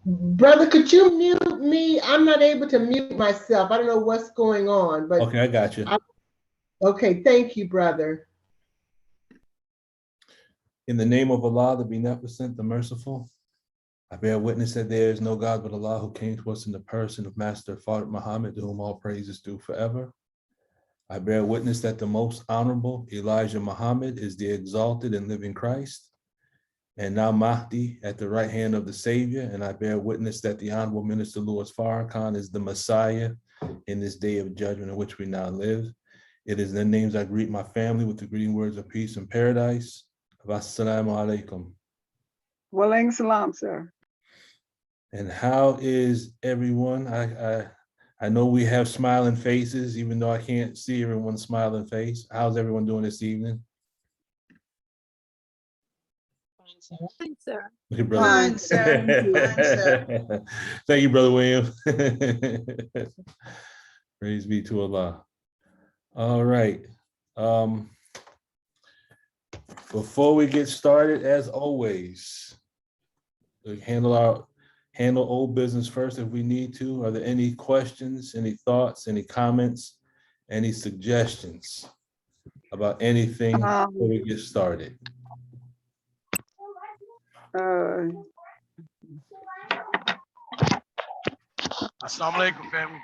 Brother, could you mute me? I'm not able to mute myself. I don't know what's going on, but Okay, I got you. Okay, thank you, brother. In the name of Allah, the Beneficent, the Merciful, I bear witness that there is no God but Allah who came to us in the person of Master Father Muhammad, to whom all praise is due forever. I bear witness that the most honorable Elijah Muhammad is the exalted and living Christ, and now Mahdi at the right hand of the Savior. And I bear witness that the Honorable Minister Louis Farrakhan is the Messiah in this day of judgment in which we now live. It is in their names I greet my family with the greeting words of peace and paradise. Assalamu alaikum. Walaikum salam, sir. And how is everyone? I know we have smiling faces, even though I can't see everyone's smiling face. How's everyone doing this evening? Fine, sir. Okay, brother. Fine, sir. Fine, sir. Thank you, Brother William. Praise be to Allah. All right. Before we get started, as always, we handle old business first if we need to. Are there any questions, any thoughts, any comments, any suggestions about anything before we get started? Assalamu alaikum, family.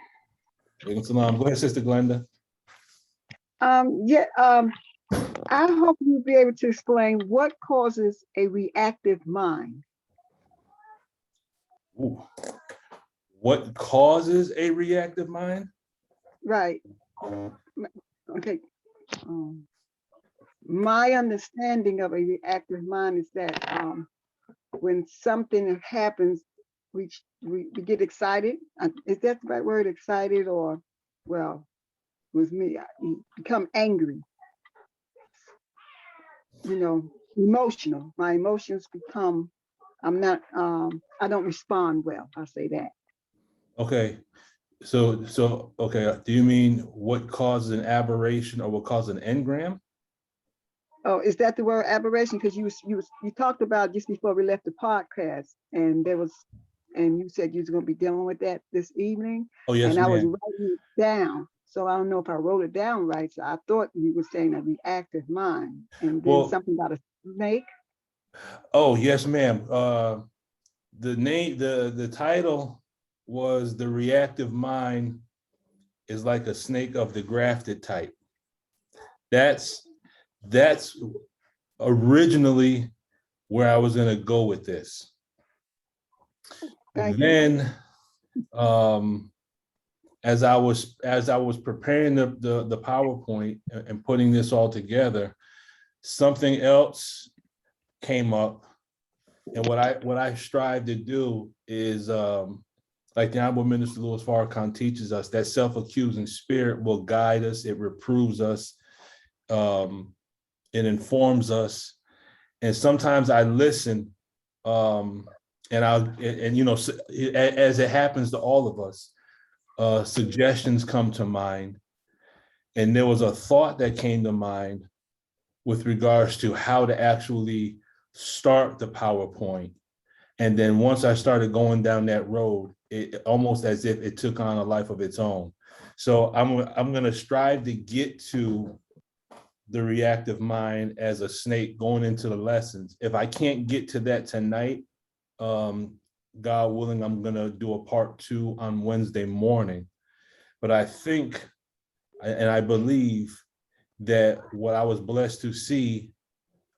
Alaikum salam. Go ahead, Sister Glenda. I hope you'll be able to explain what causes a reactive mind. Ooh. What causes a reactive mind? Right. Okay. My understanding of a reactive mind is that when something happens, we get excited. Is that the right word, excited? Or, well, with me, I become angry. You know, emotional. My emotions become, I don't respond well. I'll say that. Okay. Okay. Do you mean what causes an aberration or what causes an engram? Oh, is that the word aberration? Because you talked about just before we left the podcast, and you said you was going to be dealing with that this evening. Oh, yes, and I was ma'am. writing it down. So I don't know if I wrote it down right. So I thought you were saying a reactive mind, and then something about a snake. Oh, yes, ma'am. The title was "The Reactive Mind is Like a Snake of the Grafted Type." That's originally where I was going to go with this. Then, as I was preparing the PowerPoint and putting this all together, something else came up, and what I strive to do is, like the Honorable Minister Louis Farrakhan teaches us, that self-accusing spirit will guide us. It reproves us. It informs us, and sometimes I listen, and you know, as it happens to all of us, suggestions come to mind, and there was a thought that came to mind with regards to how to actually start the PowerPoint. And then once I started going down that road, it almost as if it took on a life of its own. So I'm going to strive to get to the reactive mind as a snake going into the lessons. If I can't get to that tonight, God willing, I'm going to do a part 2 on Wednesday morning. But I think, and I believe that what I was blessed to see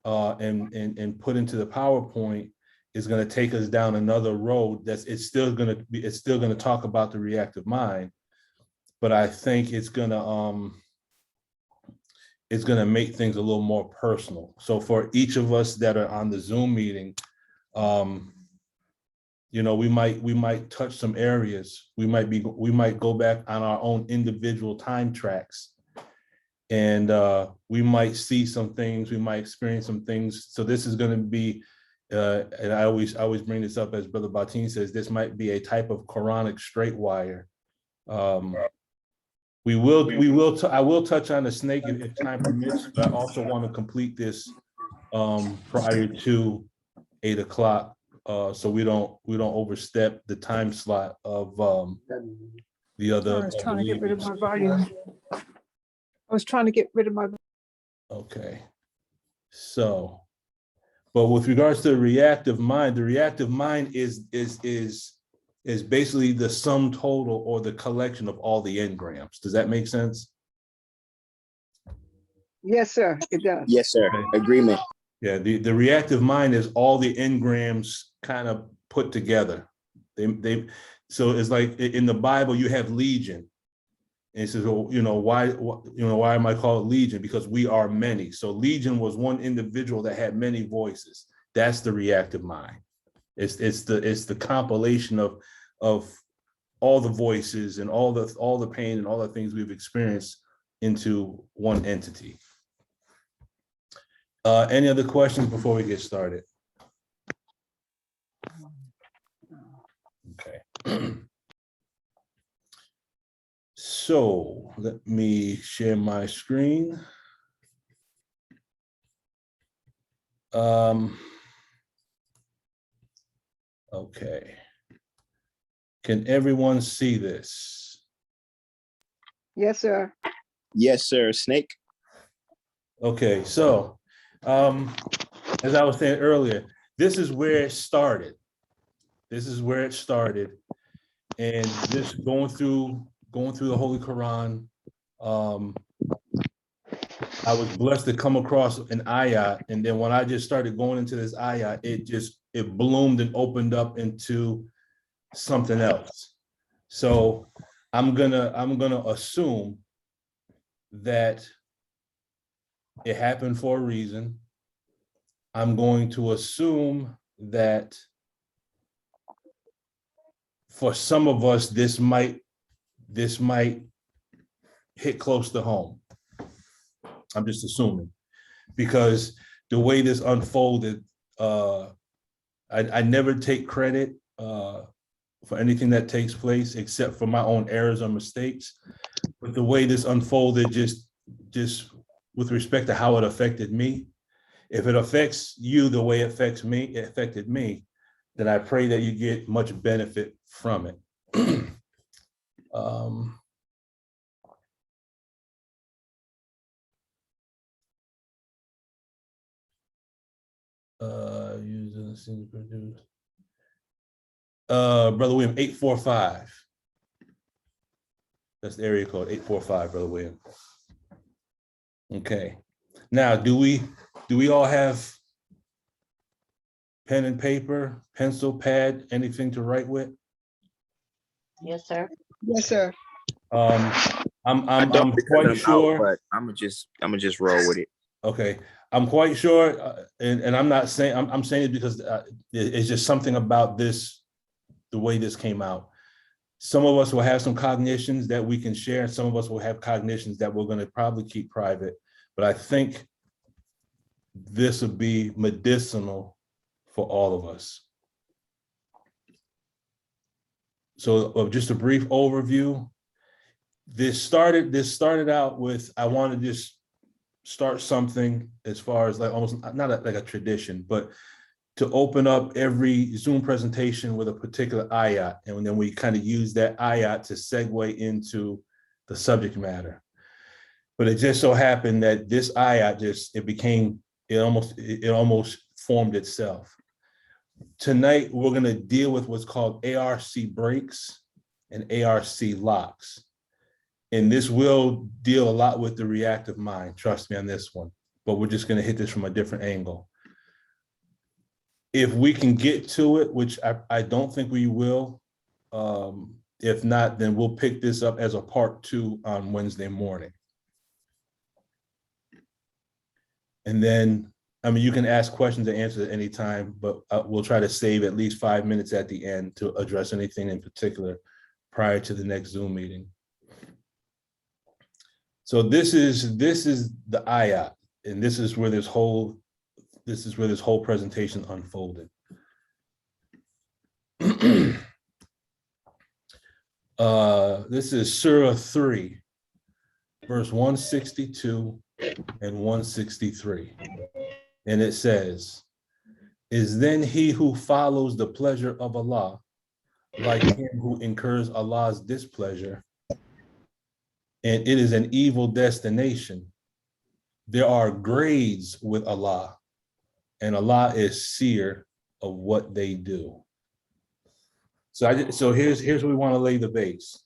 and put into the PowerPoint is going to take us down another road. It's still going to talk about the reactive mind, but I think it's going to make things a little more personal. So for each of us that are on the Zoom meeting, you know, we might touch some areas. We might go back on our own individual time tracks, and we might see some things. We might experience some things. So this is going to be, and I always bring this up, as Brother Batin says, this might be a type of Quranic straight wire. I will touch on the snake if time permits, but I also want to complete this prior to 8 o'clock so we don't overstep the time slot of the other. I was trying to get rid of believers. my volume. I was trying to get rid of my. Okay. So, but with regards to the reactive mind is basically the sum total or the collection of all the engrams. Does that make sense? Yes, sir, it does. Yes, sir. Okay. Agreement. Yeah, the reactive mind is all the engrams kind of put together. So it's like in the Bible you have legion. And it says, well, why am I called legion? Because we are many. So legion was one individual that had many voices. That's the reactive mind. It's the compilation of all the voices and all the pain and all the things we've experienced into one entity. Any other questions before we get started? Okay. So let me share my screen. Okay. Can everyone see this? Yes, sir. Yes, sir. Snake. Okay, so as I was saying earlier, this is where it started. This is where it started. And just going through the Holy Quran, I was blessed to come across an ayat, and then when I just started going into this ayat, it bloomed and opened up into something else. So I'm gonna assume that it happened for a reason. I'm going to assume that for some of us, this might hit close to home. I'm just assuming, because the way this unfolded, I never take credit for anything that takes place except for my own errors or mistakes. But the way this unfolded, just with respect to how it affected me, if it affects you the way it affected me, then I pray that you get much benefit from it. Using the scenes produced. Brother William, 845. That's the area code, 845, Brother William. Okay. Now, do we all have pen and paper, pencil, pad, anything to write with? Yes, sir. Yes, sir. I'm Because quite I'm out, sure. but I'm gonna just roll with it. Okay, I'm quite sure, and I'm not saying I'm saying it because it's just something about this, the way this came out. Some of us will have some cognitions that we can share, and some of us will have cognitions that we're going to probably keep private. But I think this would be medicinal for all of us. So, just a brief overview. This started out with, I want to just start something as far as like almost not like a tradition, but to open up every Zoom presentation with a particular ayat, and then we kind of use that ayat to segue into the subject matter. But it just so happened that this ayat it almost formed itself. Tonight, we're going to deal with what's called ARC breaks and ARC locks. And this will deal a lot with the reactive mind, trust me on this one, but we're just going to hit this from a different angle. If we can get to it, which I don't think we will, if not, then we'll pick this up as a part 2 on Wednesday morning. And then, I mean, you can ask questions and answer at any time, but we'll try to save at least 5 minutes at the end to address anything in particular prior to the next Zoom meeting. So this is the ayat, and this is where this whole presentation unfolded. This is Surah 3, verse 162 and 163. And it says, Is then he who follows the pleasure of Allah, like him who incurs Allah's displeasure, and it is an evil destination. There are grades with Allah, and Allah is seer of what they do. So here's where we want to lay the base.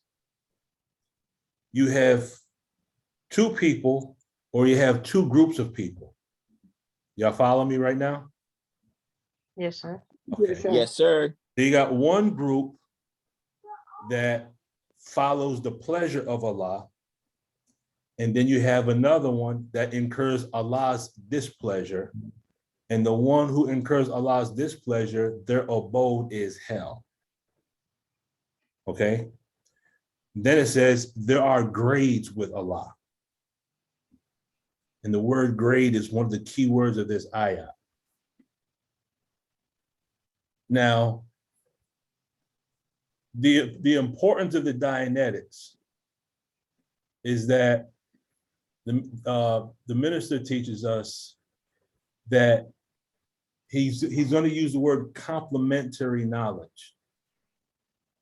You have two people, or you have two groups of people. Y'all follow me right now? Yes, sir. Okay. Yes, sir. So you got one group that follows the pleasure of Allah, and then you have another one that incurs Allah's displeasure. And the one who incurs Allah's displeasure, their abode is hell. Okay? Then it says there are grades with Allah. And the word grade is one of the key words of this ayah. Now, the importance of the Dianetics is that the minister teaches us that he's going to use the word complementary knowledge.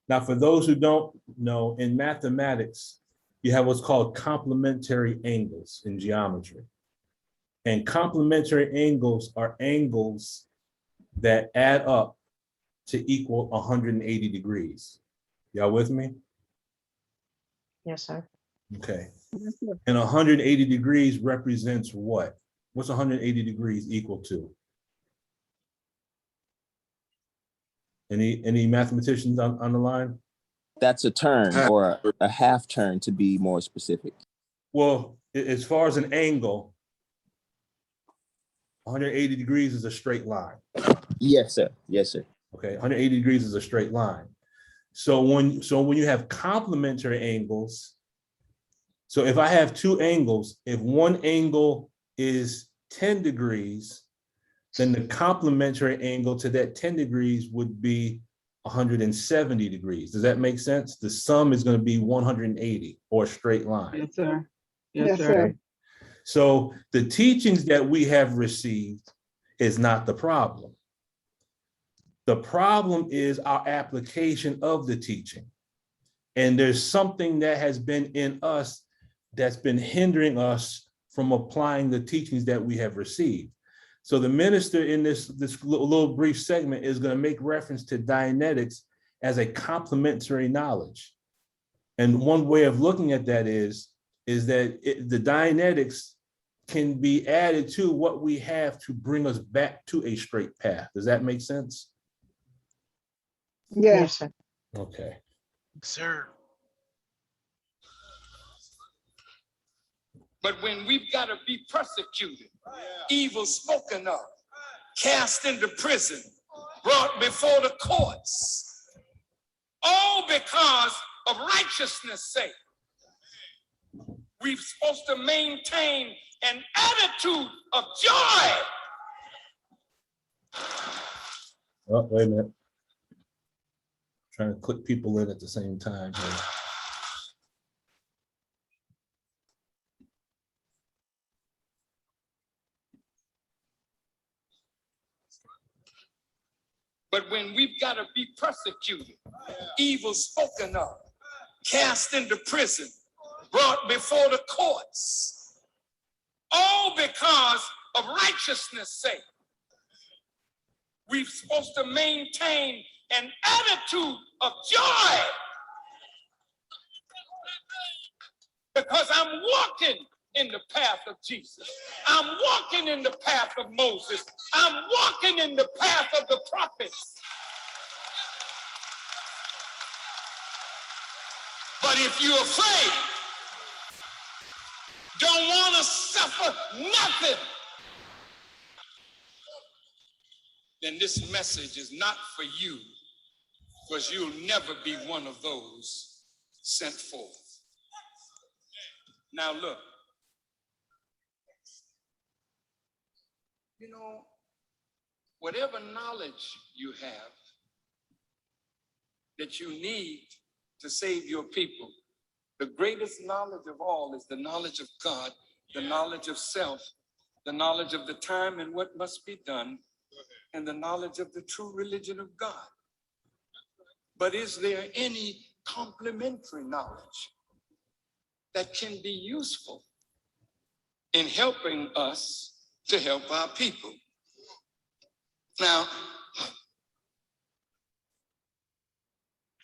Now, for those who don't know, in mathematics, you have what's called complementary angles in geometry. And complementary angles are angles that add up to equal 180 degrees. Y'all with me? Yes, sir. Okay. And 180 degrees represents what? What's 180 degrees equal to? Any mathematicians on the line? That's a turn or a half turn to be more specific. Well, as far as an angle, 180 degrees is a straight line. Yes, sir. Yes, sir. Okay, 180 degrees is a straight line. So when you have complementary angles, so if I have two angles, if one angle is 10 degrees, then the complementary angle to that 10 degrees would be 170 degrees. Does that make sense? The sum is going to be 180 or a straight line. Yes, sir. Yes, sir. So the teachings that we have received is not the problem. The problem is our application of the teaching. And there's something that has been in us that's been hindering us from applying the teachings that we have received. So the minister in this little brief segment is going to make reference to Dianetics as a complementary knowledge. And one way of looking at that is that the Dianetics can be added to what we have to bring us back to a straight path. Does that make sense? Yes. Yes, sir. Okay. Sir. But when we've got to be persecuted, evil spoken of, cast into prison, brought before the courts, all because of righteousness' sake, we're supposed to maintain an attitude of joy. Oh, wait a minute. Trying to click people in at the same time here. But when we've got to be persecuted, evil spoken of, cast into prison, brought before the courts, all because of righteousness' sake, we're supposed to maintain an attitude of joy. Because I'm walking in the path of Jesus. I'm walking in the path of Moses. I'm walking in the path of the prophets. But if you're afraid, don't want to suffer nothing, then this message is not for you, because you'll never be one of those sent forth. Now look, you know, whatever knowledge you have that you need to save your people, the greatest knowledge of all is the knowledge of God, the knowledge of self, the knowledge of the time and what must be done, and the knowledge of the true religion of God. But is there any complementary knowledge that can be useful in helping us to help our people? Now,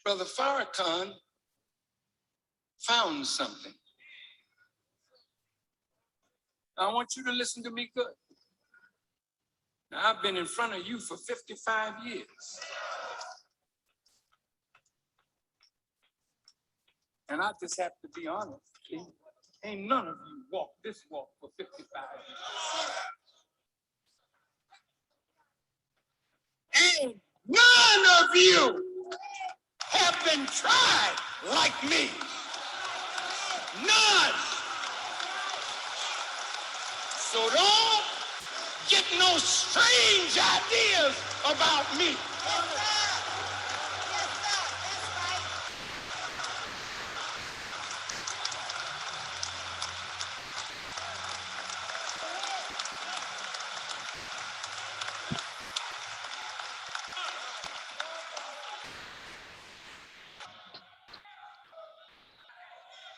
Brother Farrakhan found something. I want you to listen to me good. Now, I've been in front of you for 55 years. And I just have to be honest. Ain't none of you walked this walk for 55 years. Ain't none of you have been tried like me. None. So don't get no strange ideas about me.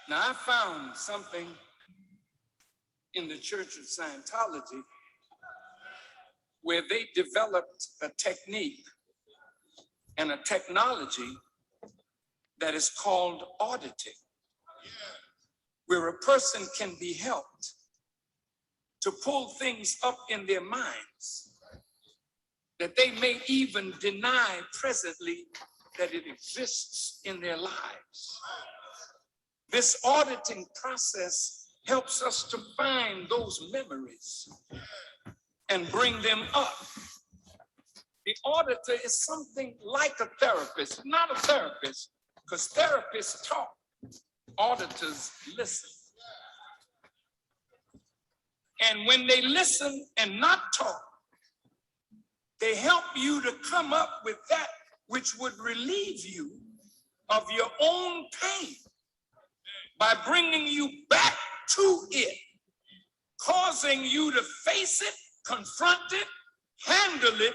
Now, I found something in the Church of Scientology where they developed a technique and a technology that is called auditing, where a person can be helped to pull things up in their minds that they may even deny presently that it exists in their lives. This auditing process helps us to find those memories and bring them up. The auditor is something like a therapist, not a therapist, because therapists talk, auditors listen. And when they listen and not talk, they help you to come up with that which would relieve you of your own pain by bringing you back to it, causing you to face it, confront it, handle it,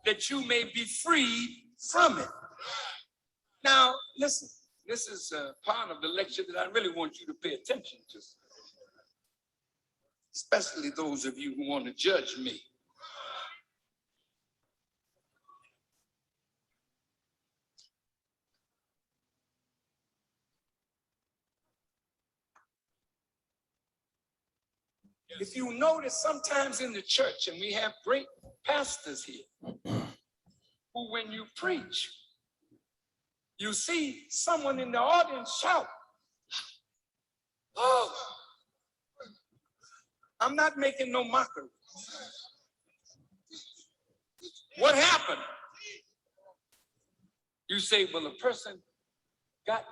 that you may be freed from it. Now, listen, this is a part of the lecture that I really want you to pay attention to, especially those of you who want to judge me. If you notice, sometimes in the church, and we have great pastors here, who when you preach, you see someone in the audience shout, "Oh, I'm not making no mockery. What happened?" You say, well, a person got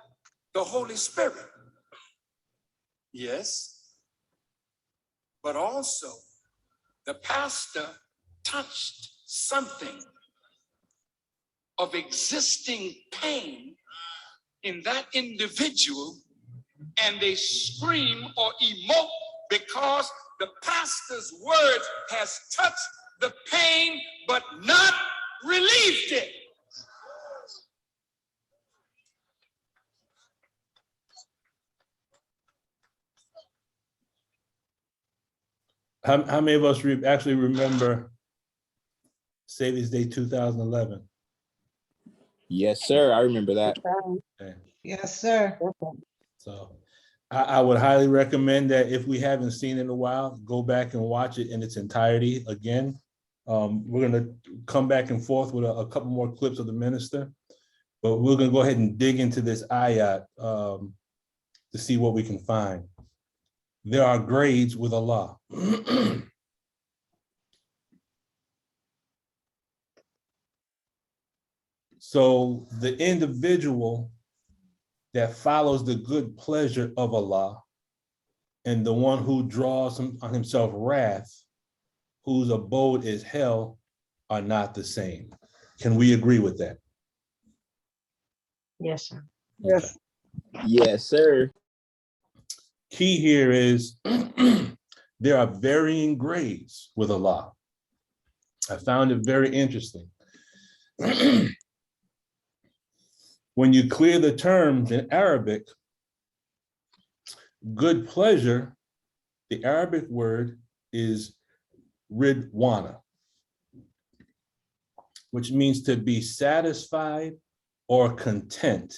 the Holy Spirit. Yes. But also, the pastor touched something of existing pain in that individual, and they scream or emote because the pastor's words has touched the pain but not relieved it. How many of us actually remember Savior's Day 2011? Yes, sir. I remember that. Okay. Yes, sir. So I would highly recommend that if we haven't seen it in a while, go back and watch it in its entirety again. We're going to come back and forth with a couple more clips of the minister, but we're going to go ahead and dig into this ayat to see what we can find. There are grades with Allah. So the individual that follows the good pleasure of Allah and the one who draws on himself wrath, whose abode is hell, are not the same. Can we agree with that? Yes, sir. Yes. Yes, sir. Key here is there are varying grades with Allah. I found it very interesting. When you clear the terms in Arabic, good pleasure, the Arabic word is ridwana, which means to be satisfied or content.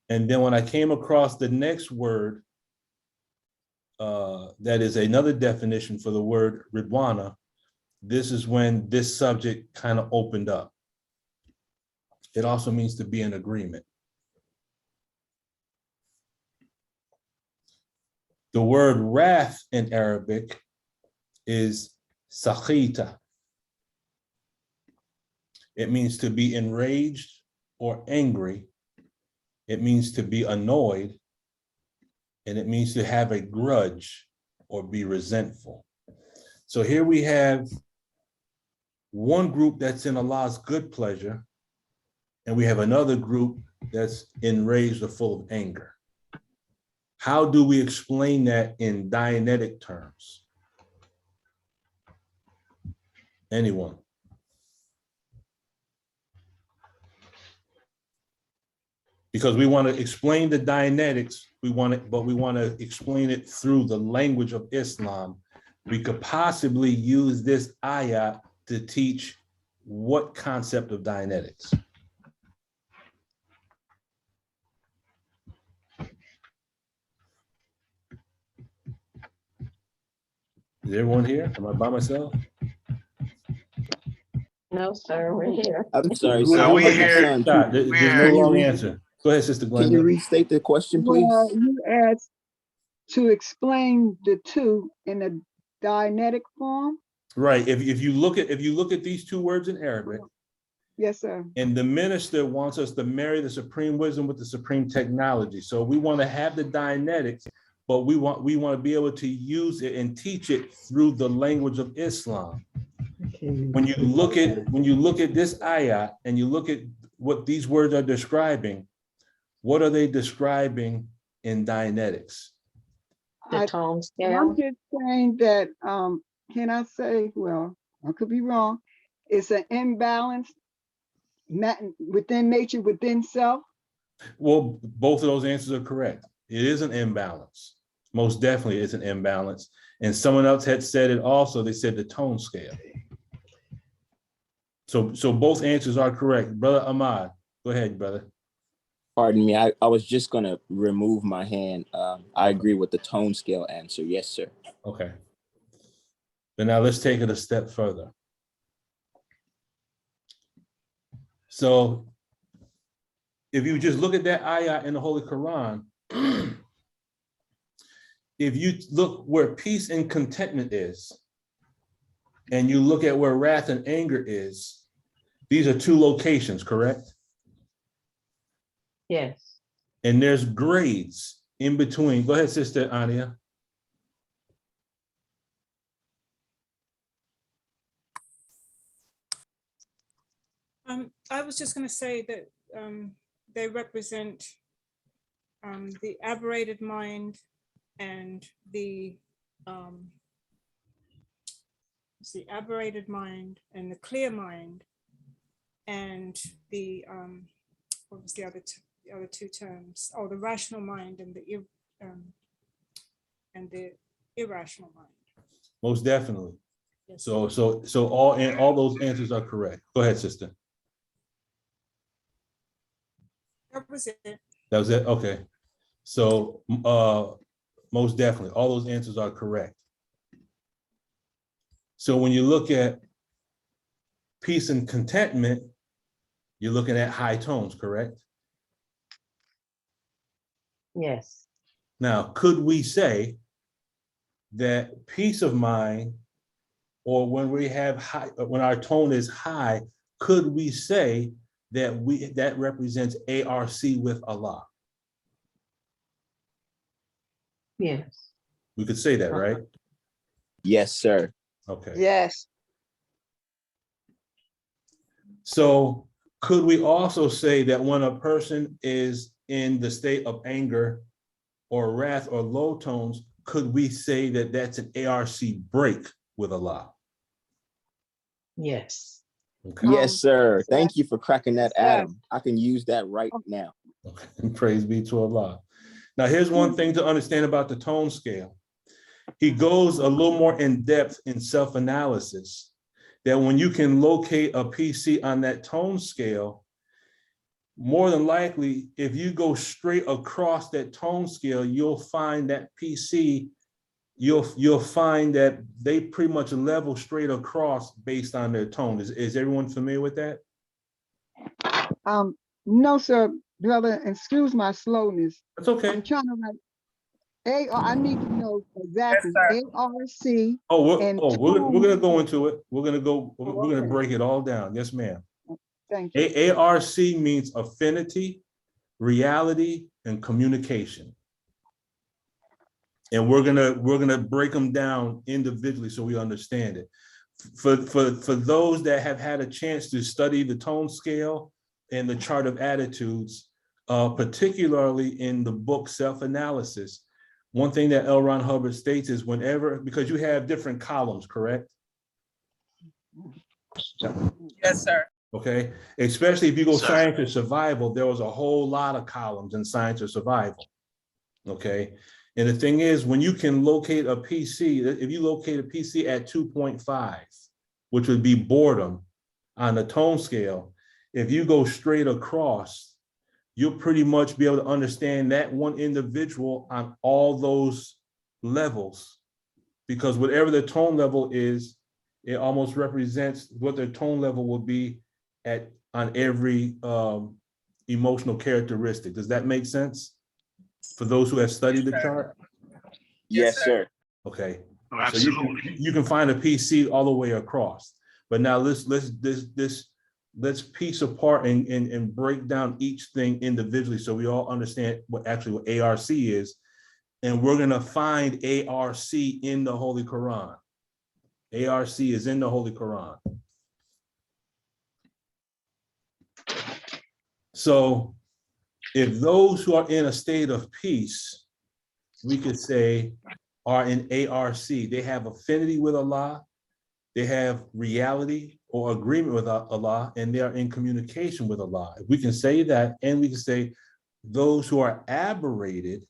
And then when I came across the next word, that is another definition for the word ridwana, this is when this subject kind of opened up. It also means to be in agreement. The word wrath in Arabic is sakhita. It means to be enraged or angry. It means to be annoyed. And it means to have a grudge or be resentful. So here we have one group that's in Allah's good pleasure, and we have another group that's enraged or full of anger. How do we explain that in Dianetic terms? Anyone? Because we want to explain the Dianetics, but we want to explain it through the language of Islam. We could possibly use this ayah to teach what concept of Dianetics? Is everyone here? Am I by myself? No, sir, we're here. I'm sorry, Who- sir. No, we Like my here. son, Stop. There's no We're- wrong answer. Go ahead, Sister Can you Glenda. restate the question, please? Well, you asked to explain the two in a Dianetic form? Right. If you look at these two words in Arabic, Yes, sir. and the minister wants us to marry the supreme wisdom with the supreme technology. So we want to have the Dianetics, but we want to be able to use it and teach it through the language of Islam. When you look at this ayah and you look at what these words are describing, what are they describing in Dianetics? The tone I'm scale. just saying that, can I say, well, I could be wrong. It's an imbalance within nature, within self. Well, both of those answers are correct. It is an imbalance. Most definitely it's an imbalance. And someone else had said it also. They said the tone scale. So both answers are correct. Brother Ahmad, go ahead, brother. Pardon me. I was just going to remove my hand. I agree with the tone scale answer. Yes, sir. Okay. But now let's take it a step further. So if you just look at that ayah in the Holy Quran, if you look where peace and contentment is, and you look at where wrath and anger is, these are two locations, correct? Yes. And there's grades in between. Go ahead, Sister Ania. I was just going to say that they represent the aberrated mind and the aberrated mind and the clear mind, and the what was the other two terms? Oh, the rational mind and the irrational mind. Most definitely. Yes. So all those answers are correct. Go ahead, sister. That was it. That was it? Okay. So most definitely, all those answers are correct. So when you look at peace and contentment, you're looking at high tones, correct? Yes. Now, could we say that peace of mind, or when we have high, when our tone is high, could we say that represents ARC with Allah? Yes. We could say that, right? Yes, sir. Okay. Yes. So could we also say that when a person is in the state of anger or wrath or low tones, could we say that that's an ARC break with Allah? Yes. Okay. Yes, sir. so Thank you for cracking that, Yes. Adam. I can use that right now. Okay. Praise be to Allah. Now, here's one thing to understand about the tone scale. He goes a little more in depth in self-analysis, that when you can locate a PC on that tone scale, more than likely, if you go straight across that tone scale, you'll find that PC, you'll find that they pretty much level straight across based on their tone. Is everyone familiar with that? No, sir, brother, excuse my slowness. That's okay. I'm trying to write I need to know exactly ARC and We're tone. gonna go into it. We're gonna Okay. break it all down. Yes, ma'am. Thank you. ARC means affinity, reality, and communication. And we're gonna break them down individually so we understand it. For those that have had a chance to study the tone scale and the chart of attitudes, particularly in the book Self-Analysis, one thing that L. Ron Hubbard states is because you have different columns, correct? Yes, sir. Okay, especially if you go Sir. science or survival, there was a whole lot of columns in science or survival. Okay, and the thing is, when you can locate a PC, if you locate a PC at 2.5, which would be boredom on the tone scale, if you go straight across, you'll pretty much be able to understand that one individual on all those levels, because whatever the tone level is, it almost represents what their tone level will be on every emotional characteristic. Does that make sense for those who have studied the chart? Yes, sir. Okay. Oh, So absolutely. you can find a PC all the way across. But now let's piece apart and break down each thing individually so we all understand what ARC is. And we're gonna find ARC in the Holy Quran. ARC is in the Holy Quran. So if those who are in a state of peace, we could say, are in ARC, they have affinity with Allah, they have reality or agreement with Allah, and they are in communication with Allah. We can say that, and we can say those who are aberrated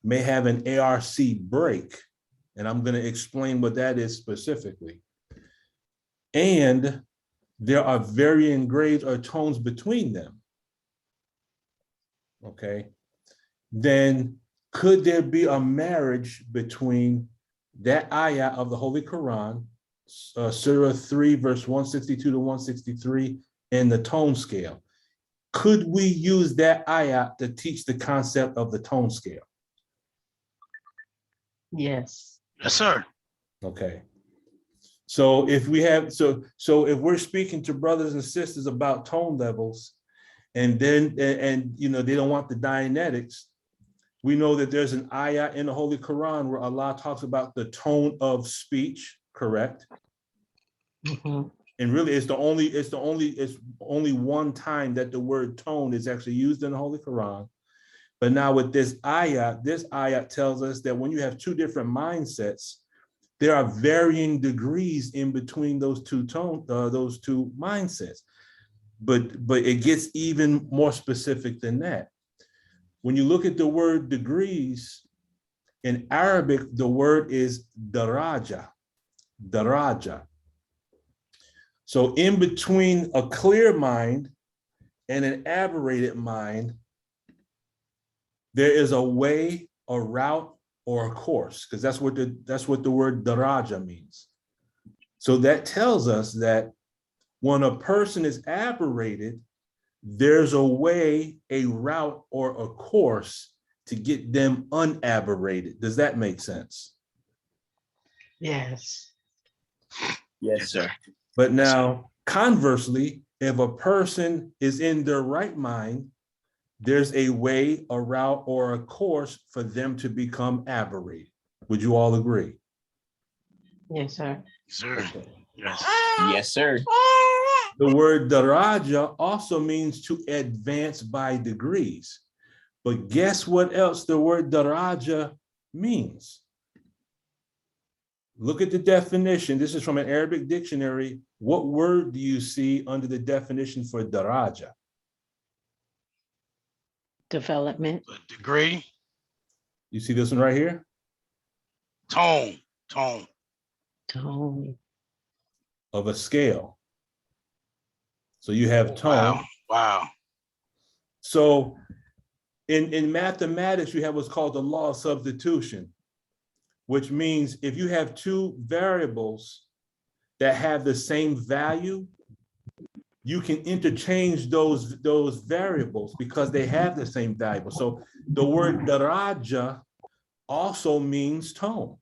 may have an ARC break, and I'm going to explain what that is specifically. And there are varying grades or tones between them. Okay, then could there be a marriage between that ayah of the Holy Quran, Surah 3, verse 162 to 163, and the tone scale? Could we use that ayah to teach the concept of the tone scale? Yes. Yes, sir. Okay. So if we have, so if we're speaking to brothers and sisters about tone levels, and you know, they don't want the Dianetics, we know that there's an ayah in the Holy Quran where Allah talks about the tone of speech, correct? Mhm. And really it's only one time that the word tone is actually used in the Holy Quran. But now with this ayah tells us that when you have two different mindsets, there are varying degrees in between those two mindsets. But it gets even more specific than that. When you look at the word degrees, in Arabic, the word is daraja. So in between a clear mind and an aberrated mind, there is a way, a route, or a course, because that's what the word daraja means. So that tells us that when a person is aberrated, there's a way, a route, or a course to get them unaberrated. Does that make sense? Yes. Yes, sir. But now, conversely, if a person is in their right mind, there's a way, a route, or a course for them to become aberrated. Would you all agree? Yes, sir. Sir. Okay. Yes. Yes, sir. The word daraja also means to advance by degrees. But guess what else the word daraja means? Look at the definition. This is from an Arabic dictionary. What word do you see under the definition for daraja? Development. A degree, You see this one right here? tone. Tone. Of a scale. So you have tone. Wow. So in mathematics, you have what's called the law of substitution, which means if you have two variables that have the same value, you can interchange those variables because they have the same value. So the word daraja also means tone.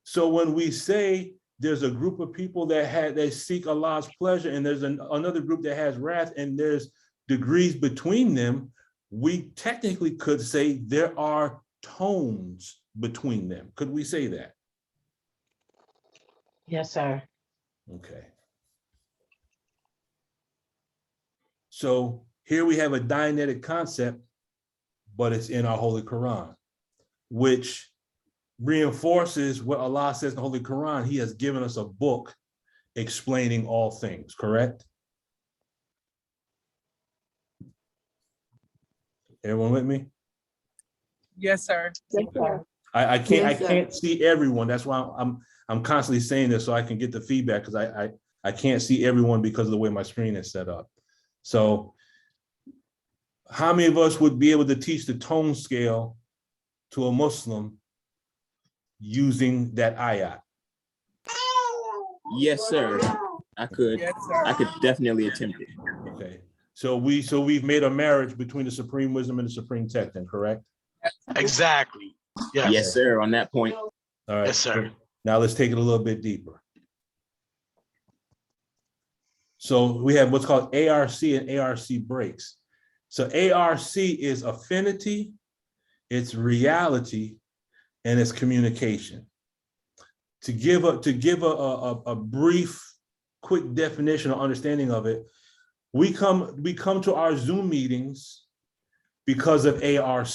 So when we say there's a group of people that seek Allah's pleasure, and there's another group that has wrath, and there's degrees between them, we technically could say there are tones between them. Could we say that? Yes, sir. Okay. So here we have a Dianetic concept, but it's in our Holy Quran, which reinforces what Allah says in the Holy Quran. He has given us a book explaining all things, correct? Everyone with me? Yes, sir. Yes, sir. I Yes, sir. can't see everyone. That's why I'm constantly saying this so I can get the feedback, because I can't see everyone because of the way my screen is set up. So how many of us would be able to teach the tone scale to a Muslim using that ayat? Yes, sir. I could. Yes, sir. I could definitely attempt it. Okay. So we've made a marriage between the supreme wisdom and the supreme text, then, correct? Exactly. Yes. Yes, sir. On that point. All right. Yes, sir. Now let's take it a little bit deeper. So we have what's called ARC and ARC breaks. So ARC is affinity, it's reality, and it's communication. To give a brief, quick definition or understanding of it, we come to our Zoom meetings because of ARC.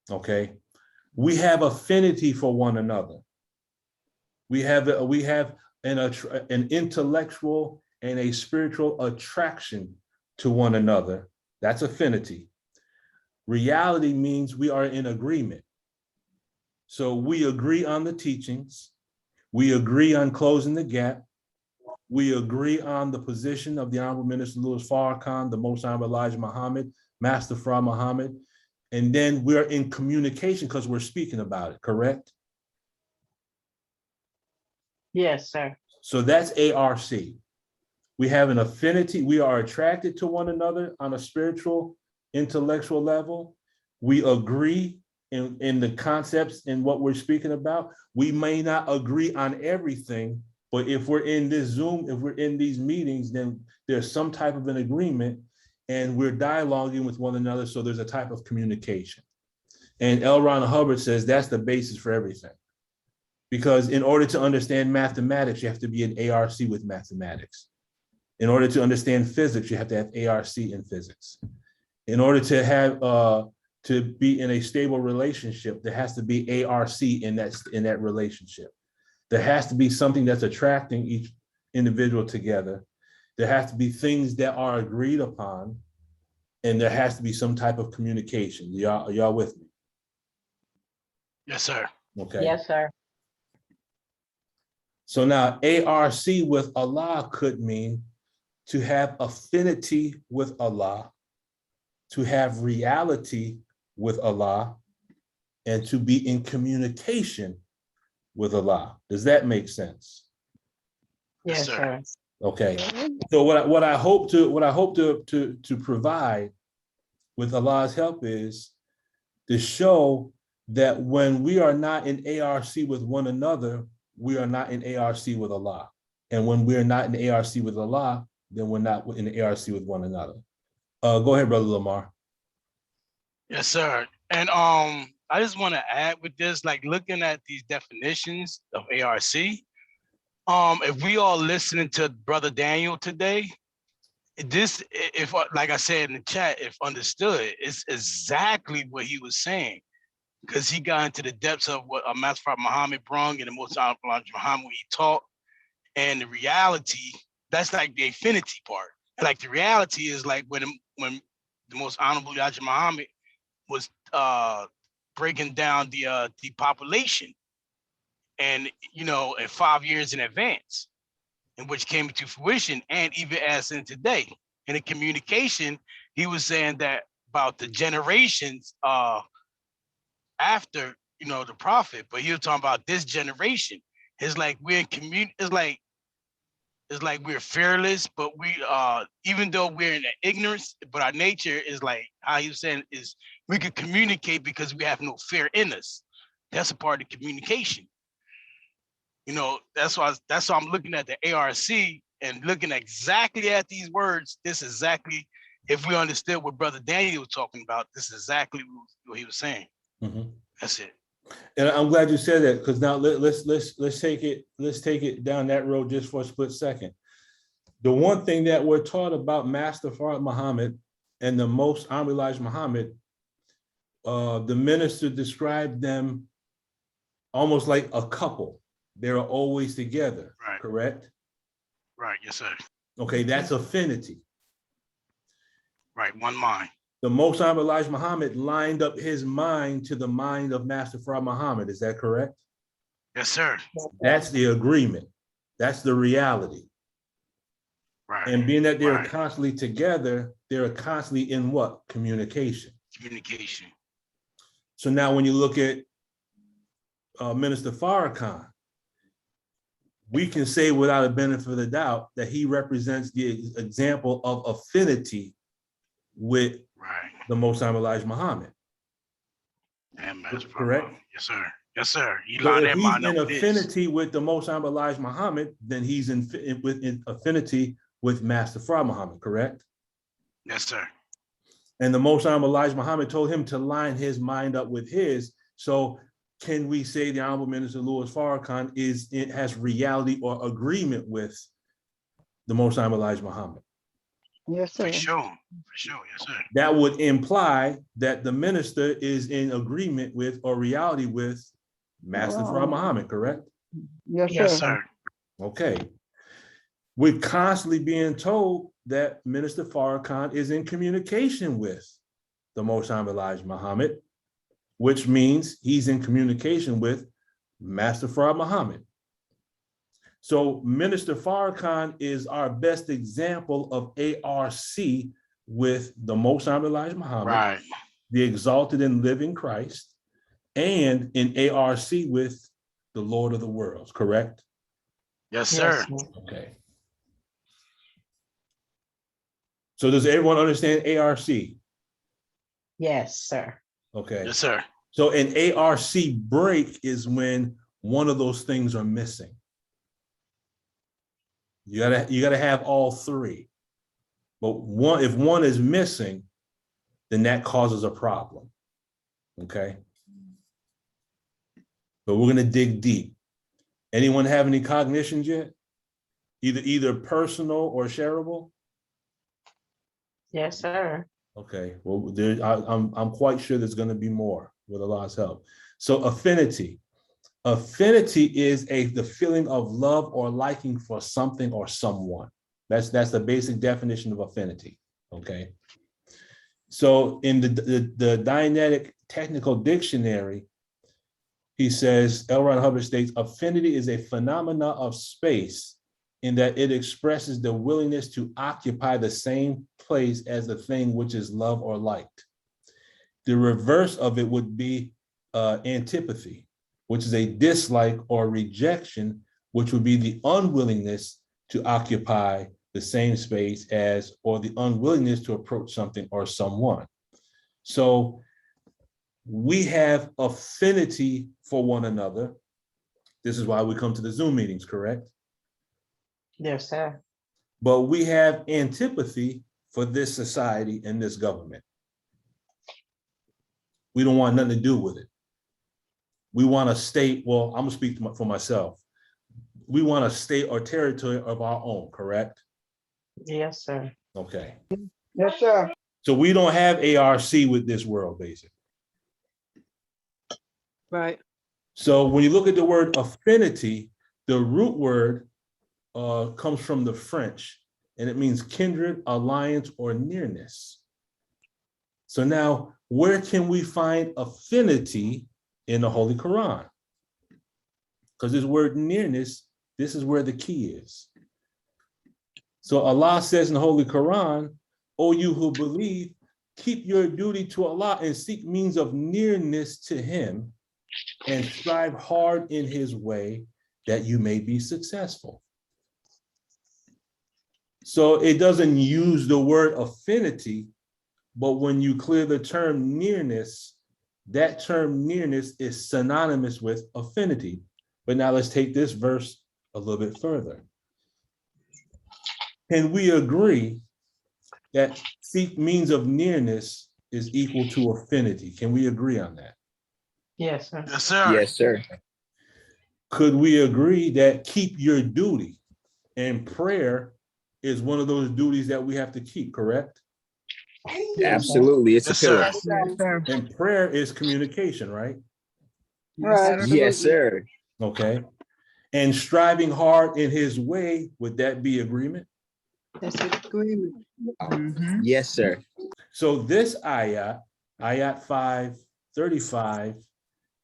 Okay, we have affinity for one another. We have an intellectual and a spiritual attraction to one another. That's affinity. Reality means we are in agreement. So we agree on the teachings. We agree on closing the gap. We agree on the position of the Honorable Minister Louis Farrakhan, the Most Honorable Elijah Muhammad, Master Farah Muhammad. And then we're in communication because we're speaking about it, correct? Yes, sir. So that's ARC. We have an affinity. We are attracted to one another on a spiritual, intellectual level. We agree in the concepts and what we're speaking about. We may not agree on everything, but if we're in this Zoom, if we're in these meetings, then there's some type of an agreement and we're dialoguing with one another. So there's a type of communication. And L. Ron Hubbard says that's the basis for everything. Because in order to understand mathematics, you have to be in ARC with mathematics. In order to understand physics, you have to have ARC in physics. In order to have to be in a stable relationship, there has to be ARC in that relationship. There has to be something that's attracting each individual together. There has to be things that are agreed upon, and there has to be some type of communication. Are y'all with me? Yes, sir. Okay. Yes, sir. So now ARC with Allah could mean to have affinity with Allah, to have reality with Allah, and to be in communication with Allah. Does that make sense? Yes, Yes, sir. sir. Okay. So what I hope to provide with Allah's help is to show that when we are not in ARC with one another, we are not in ARC with Allah. And when we're not in ARC with Allah, then we're not in ARC with one another. Go ahead, Brother Lamar. Yes, sir. And I just want to add with this, like looking at these definitions of ARC, if we all listening to Brother Daniel today, this, if like I said in the chat, if understood, it's exactly what he was saying. because he got into the depths of what Master Prophet Muhammad brung and the most Muhammad he taught. And the reality, that's like the affinity part. And like the reality is like when the most honorable Elijah Muhammad was breaking down the population, and in 5 years in advance, and which came into fruition, and even as in today. In the communication, he was saying that about the generations after the prophet, but he was talking about this generation. It's like we're in community. It's like we're fearless, but we even though we're in ignorance, but our nature is like how he was saying is we could communicate because we have no fear in us. That's a part of communication. That's why I'm looking at the ARC and looking exactly at these words. This is exactly, if we understood what Brother Daniel was talking about, this is exactly what he was saying. Mhm. That's it. And I'm glad you said that, because now let's take it down that road just for a split second. The one thing that we're taught about Master Farad Muhammad and the most Honorable Elijah Muhammad, the minister described them almost like a couple. They're always together, Right. Correct? Right. Yes, sir. Okay, that's affinity. Right. One mind. The most Honorable Elijah Muhammad lined up his mind to the mind of Master Farad Muhammad. Is that correct? Yes, sir. That's the agreement. That's the reality. Right. And being that they're Right. constantly together, they're constantly in what? Communication. Communication. So now when you look at Minister Farrakhan, we can say without a benefit of the doubt that he represents the example of affinity with Right. the Most High Elijah Muhammad. And Master Correct? Prophet. Yes, sir. Yes, sir. You So line if that he's mind in up with this. affinity with the Most High Elijah Muhammad, then he's in affinity with Master Farad Muhammad, correct? Yes, sir. And the Most High Elijah Muhammad told him to line his mind up with his. So can we say the Honorable Minister Louis Farrakhan has reality or agreement with the Most High Elijah Muhammad? Yes, sir. For sure. For sure. Yes, sir. That would imply that the minister is in agreement with or reality with Master Farad Muhammad, correct? Yes, Yes, sir. sir. Okay. We're constantly being told that Minister Farrakhan is in communication with the Most High Elijah Muhammad, which means he's in communication with Master Farad Muhammad. So Minister Farrakhan is our best example of ARC with the Most High Elijah Muhammad, Right. the exalted and living Christ, and in ARC with the Lord of the worlds, correct? Yes, sir. Yes, sir. Okay. So does everyone understand ARC? Yes, sir. Okay. Yes, sir. So an ARC break is when one of those things are missing. You gotta have all three. But if one is missing, then that causes a problem. Okay. But we're gonna dig deep. Anyone have any cognitions yet? Either personal or shareable? Yes, sir. Okay. Well, I'm quite sure there's going to be more with Allah's help. So affinity. Affinity is the feeling of love or liking for something or someone. That's the basic definition of affinity. Okay. So in the Dianetic Technical Dictionary, he says, L. Ron Hubbard states, affinity is a phenomena of space in that it expresses the willingness to occupy the same place as the thing which is loved or liked. The reverse of it would be antipathy, which is a dislike or rejection, which would be the unwillingness to occupy the same space as, or the unwillingness to approach something or someone. So we have affinity for one another. This is why we come to the Zoom meetings, correct? Yes, sir. But we have antipathy for this society and this government. We don't want nothing to do with it. We want a state, well, I'm gonna speak for myself. We want a state or territory of our own, correct? Yes, sir. Okay. Yes, sir. So we don't have ARC with this world, basically. Right. So when you look at the word affinity, the root word comes from the French, and it means kindred, alliance, or nearness. So now, where can we find affinity in the Holy Quran? Because this word nearness, this is where the key is. So Allah says in the Holy Quran, "O you who believe, keep your duty to Allah and seek means of nearness to Him and strive hard in His way that you may be successful." So it doesn't use the word affinity, but when you clear the term nearness, that term nearness is synonymous with affinity. But now let's take this verse a little bit further. Can we agree that seek means of nearness is equal to affinity? Can we agree on that? Yes, sir. Yes, sir. Yes, sir. Could we agree that keep your duty and prayer is one of those duties that we have to keep, correct? Absolutely. It's a Yes, sir. pillar. Yes, sir. Yes, sir. And prayer is communication, right? Right. Yes, sir. Okay. And striving hard in His way, would that be agreement? That's an agreement. Mhm. Yes, sir. So this ayat 5:35,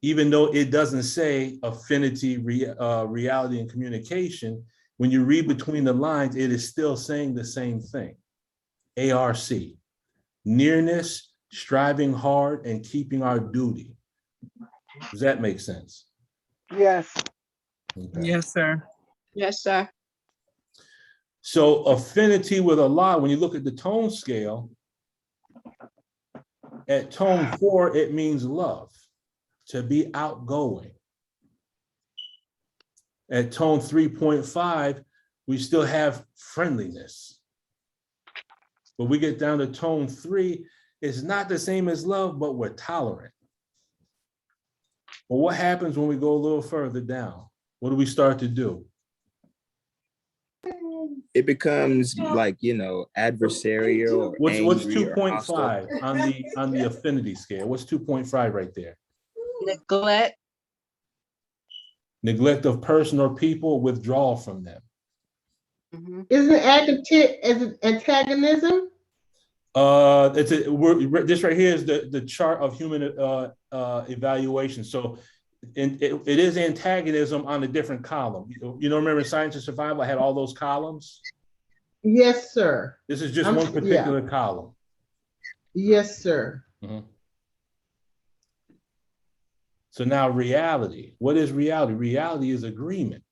even though it doesn't say affinity, reality, and communication, when you read between the lines, it is still saying the same thing. ARC, nearness, striving hard, and keeping our duty. Does that make sense? Yes. Okay. Yes, sir. Yes, sir. So affinity with Allah, when you look at the tone scale, at tone 4, it means love, to be outgoing. At tone 3.5, we still have friendliness. But we get down to tone 3, it's not the same as love, but we're tolerant. But what happens when we go a little further down? What do we start to do? It becomes like, adversarial or What's angry or hostile. 2.5 on the affinity scale? What's 2.5 right there? Neglect. Neglect of person or people, withdrawal from them. Isn't it antagonism? This right here is the chart of human evaluation. So it is antagonism on a different column. Remember Science and Survival, I had all those columns. Yes, sir. This is just one particular column. Yes, sir. Mhm. So now reality. What is reality? Reality is agreement.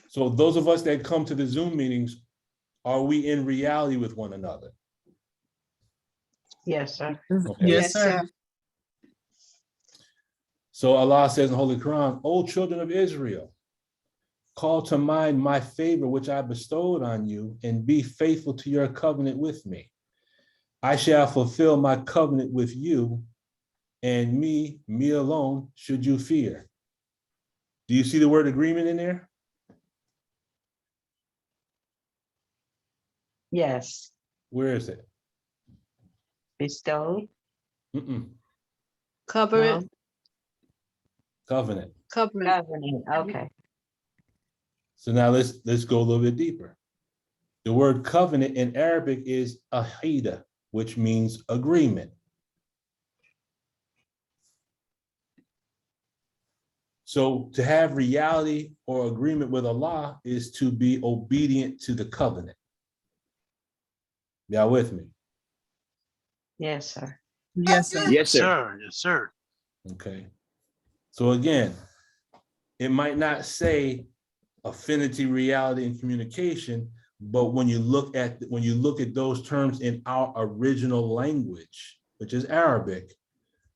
So those of us that come to the Zoom meetings, are we in reality with one another? Yes, sir. Okay. Yes, sir. So Allah says in the Holy Quran, "O children of Israel, call to mind my favor which I bestowed on you, and be faithful to your covenant with me. I shall fulfill my covenant with you, and me alone should you fear." Do you see the word agreement in there? Yes. Where is it? Bestowed. Cover No. Covenant. Covenant. Okay. So now let's go a little bit deeper. The word covenant in Arabic is ahida, which means agreement. So to have reality or agreement with Allah is to be obedient to the covenant. Y'all with me? Yes, sir. Yes, sir. Yes, sir. Yes, sir. Okay. So again, it might not say affinity, reality, and communication, but when you look at those terms in our original language, which is Arabic,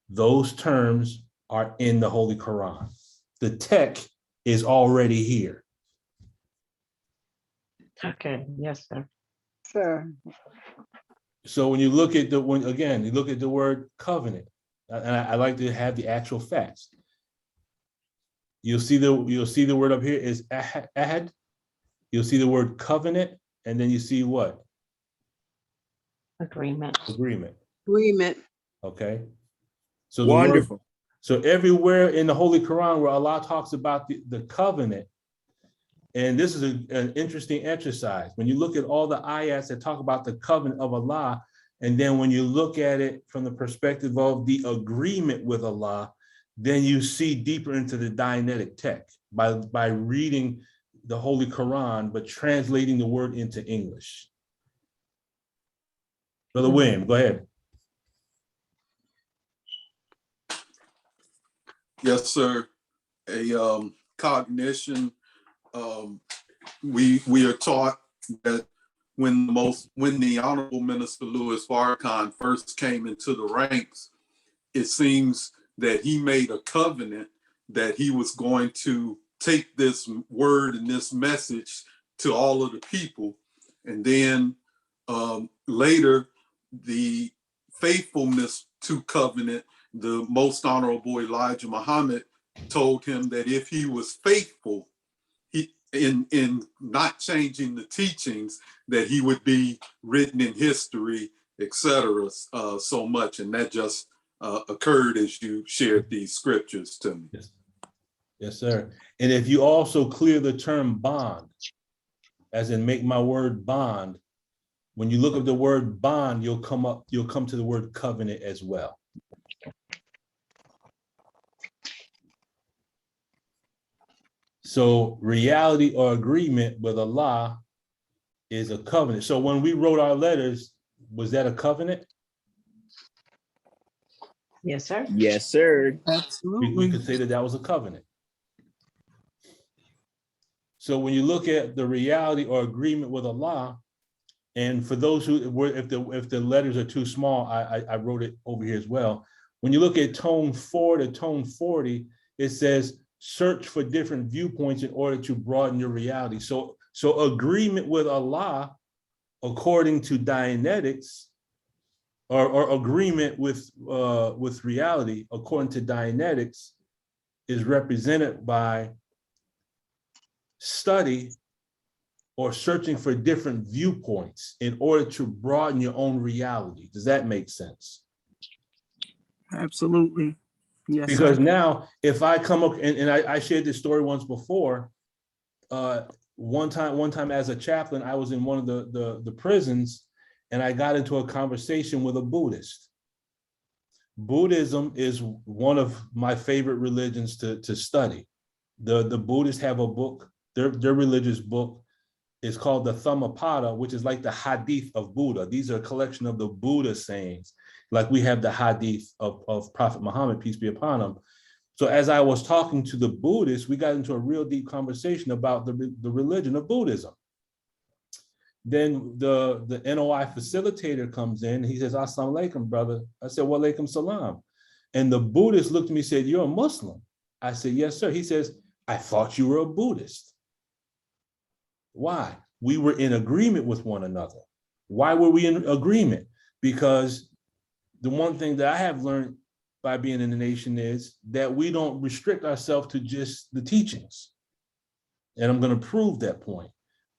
those terms are in the Holy Quran. The tech is already here. Okay. Yes, sir. Sir. So when you look at you look at the word covenant, and I like to have the actual facts. You'll see the word up here is ahad. You'll see the word covenant, and then you see what? Agreement. Agreement. Agreement. Okay. So Wonderful. So everywhere in the Holy Quran where Allah talks about the covenant, and this is an interesting exercise. When you look at all the ayats that talk about the covenant of Allah, and then when you look at it from the perspective of the agreement with Allah, then you see deeper into the Dianetic text by reading the Holy Quran, but translating the word into English. Brother William, go ahead. Yes, sir. A cognition. We are taught that when the Honorable Minister Louis Farrakhan first came into the ranks, it seems that he made a covenant that he was going to take this word and this message to all of the people. And then later, the faithfulness to covenant, the Most Honorable Elijah Muhammad told him that if he was faithful in not changing the teachings, that he would be written in history, etc. So much. And that just occurred as you shared these scriptures to me. Yes. Yes, sir. And if you also clear the term bond, as in make my word bond, when you look up the word bond, you'll come to the word covenant as well. So reality or agreement with Allah is a covenant. So when we wrote our letters, was that a covenant? Yes, sir. Yes, sir. We could say that that was a covenant. So when you look at the reality or agreement with Allah, and for those who were, if the letters are too small, I wrote it over here as well. When you look at tone 4 to tone 40, it says, search for different viewpoints in order to broaden your reality. So agreement with Allah, according to Dianetics, or agreement with reality, according to Dianetics, is represented by study or searching for different viewpoints in order to broaden your own reality. Does that make sense? Absolutely. Yes. Because sir. now, if I come up, and I shared this story once before, one time as a chaplain, I was in one of the prisons, and I got into a conversation with a Buddhist. Buddhism is one of my favorite religions to study. The Buddhists have a book, their religious book is called the Dhammapada, which is like the Hadith of Buddha. These are a collection of the Buddha sayings, like we have the Hadith of Prophet Muhammad, peace be upon him. So as I was talking to the Buddhists, we got into a real deep conversation about the religion of Buddhism. Then the NOI facilitator comes in, he says, Assalamu alaikum, brother. I said, wa alaikum salam. And the Buddhist looked at me and said, you're a Muslim. I said, yes, sir. He says, I thought you were a Buddhist. Why? We were in agreement with one another. Why were we in agreement? Because the one thing that I have learned by being in the nation is that we don't restrict ourselves to just the teachings. And I'm going to prove that point.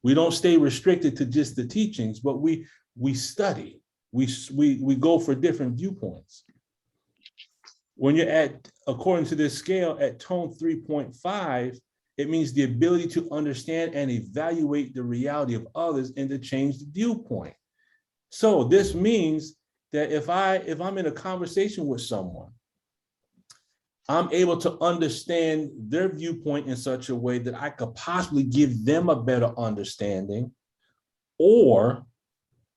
We don't stay restricted to just the teachings, but we study. We go for different viewpoints. When you're at, according to this scale, at tone 3.5, it means the ability to understand and evaluate the reality of others and to change the viewpoint. So this means that if I'm in a conversation with someone, I'm able to understand their viewpoint in such a way that I could possibly give them a better understanding, or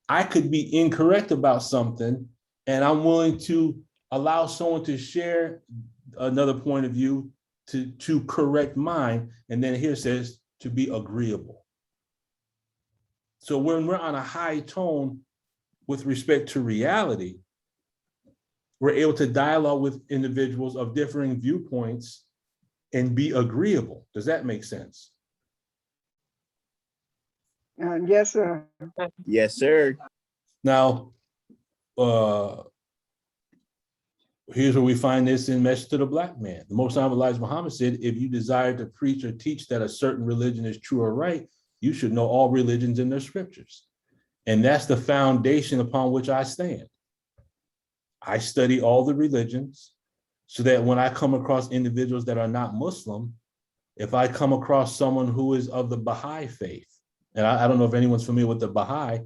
I could be incorrect about something and I'm willing to allow someone to share another point of view to correct mine. And then here it says to be agreeable. So when we're on a high tone with respect to reality, we're able to dialogue with individuals of differing viewpoints and be agreeable. Does that make sense? Yes, sir. Yes, sir. Now, here's where we find this in Message to the Black Man. The Most Honorable Elijah Muhammad said, if you desire to preach or teach that a certain religion is true or right, you should know all religions in their scriptures. And that's the foundation upon which I stand. I study all the religions. so that when I come across individuals that are not Muslim, if I come across someone who is of the Baha'i faith, and I don't know if anyone's familiar with the Baha'i,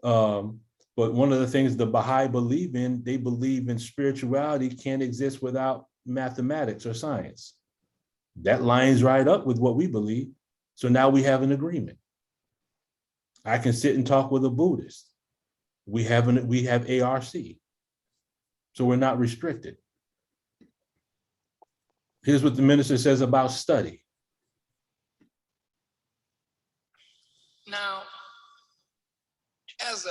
but one of the things the Baha'i believe in, they believe in spirituality can't exist without mathematics or science. That lines right up with what we believe. So now we have an agreement. I can sit and talk with a Buddhist. We have ARC. So we're not restricted. Here's what the minister says about study. Now, as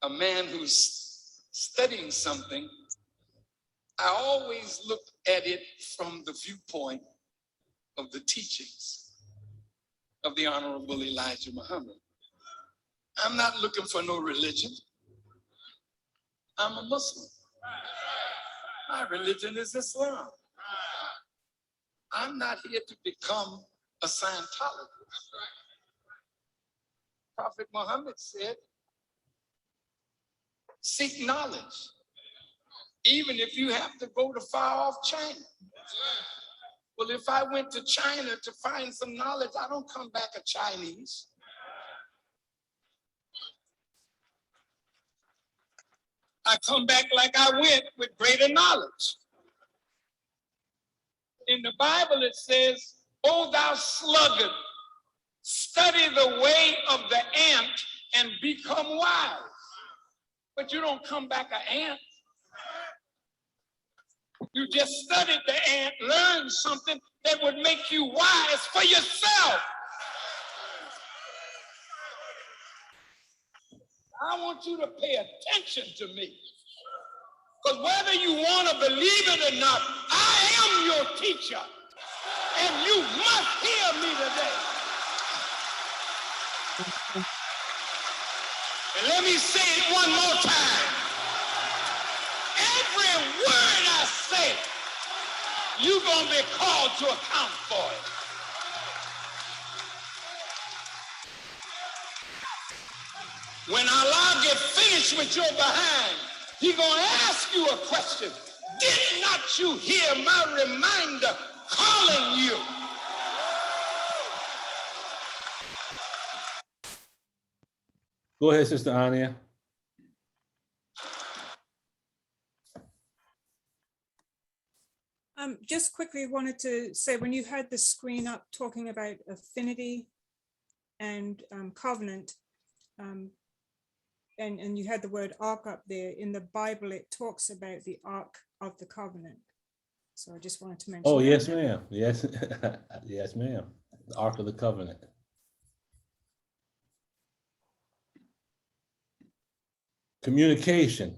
a man who's studying something, I always look at it from the viewpoint of the teachings of the Honorable Elijah Muhammad. I'm not looking for no religion. I'm a Muslim. My religion is Islam. I'm not here to become a Scientologist. Prophet Muhammad said, seek knowledge, even if you have to go to far off China. Well, if I went to China to find some knowledge, I don't come back a Chinese. I come back like I went with greater knowledge. In the Bible, it says, "O thou sluggard, study the way of the ant and become wise." But you don't come back an ant. You just studied the ant, learned something that would make you wise for yourself. I want you to pay attention to me. Because whether you want to believe it or not, I am your teacher. And you must hear me today. And let me say it one more time. Every word I say, you're going to be called to account for it. When Allah gets finished with your behind, He's going to ask you a question. Did not you hear my reminder calling you? Go ahead, Sister Anya. Just quickly wanted to say, when you had the screen up talking about affinity and covenant, and you had the word ark up there, in the Bible, it talks about the ark of the covenant. So I just wanted to mention. Oh, that. yes, ma'am. Yes, yes, ma'am. The Ark of the Covenant. Communication.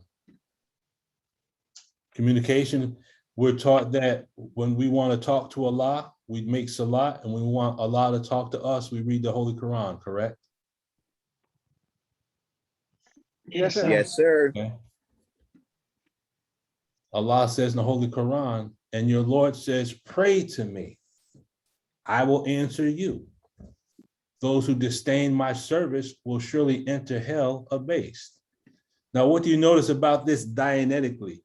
Communication, we're taught that when we want to talk to Allah, we make salat, and when we want Allah to talk to us, we read the Holy Quran, correct? Yes, sir. Yes, sir. Okay. Allah says in the Holy Quran, and your Lord says, pray to me, I will answer you. Those who disdain my service will surely enter hell abased. Now, what do you notice about this Dianetically?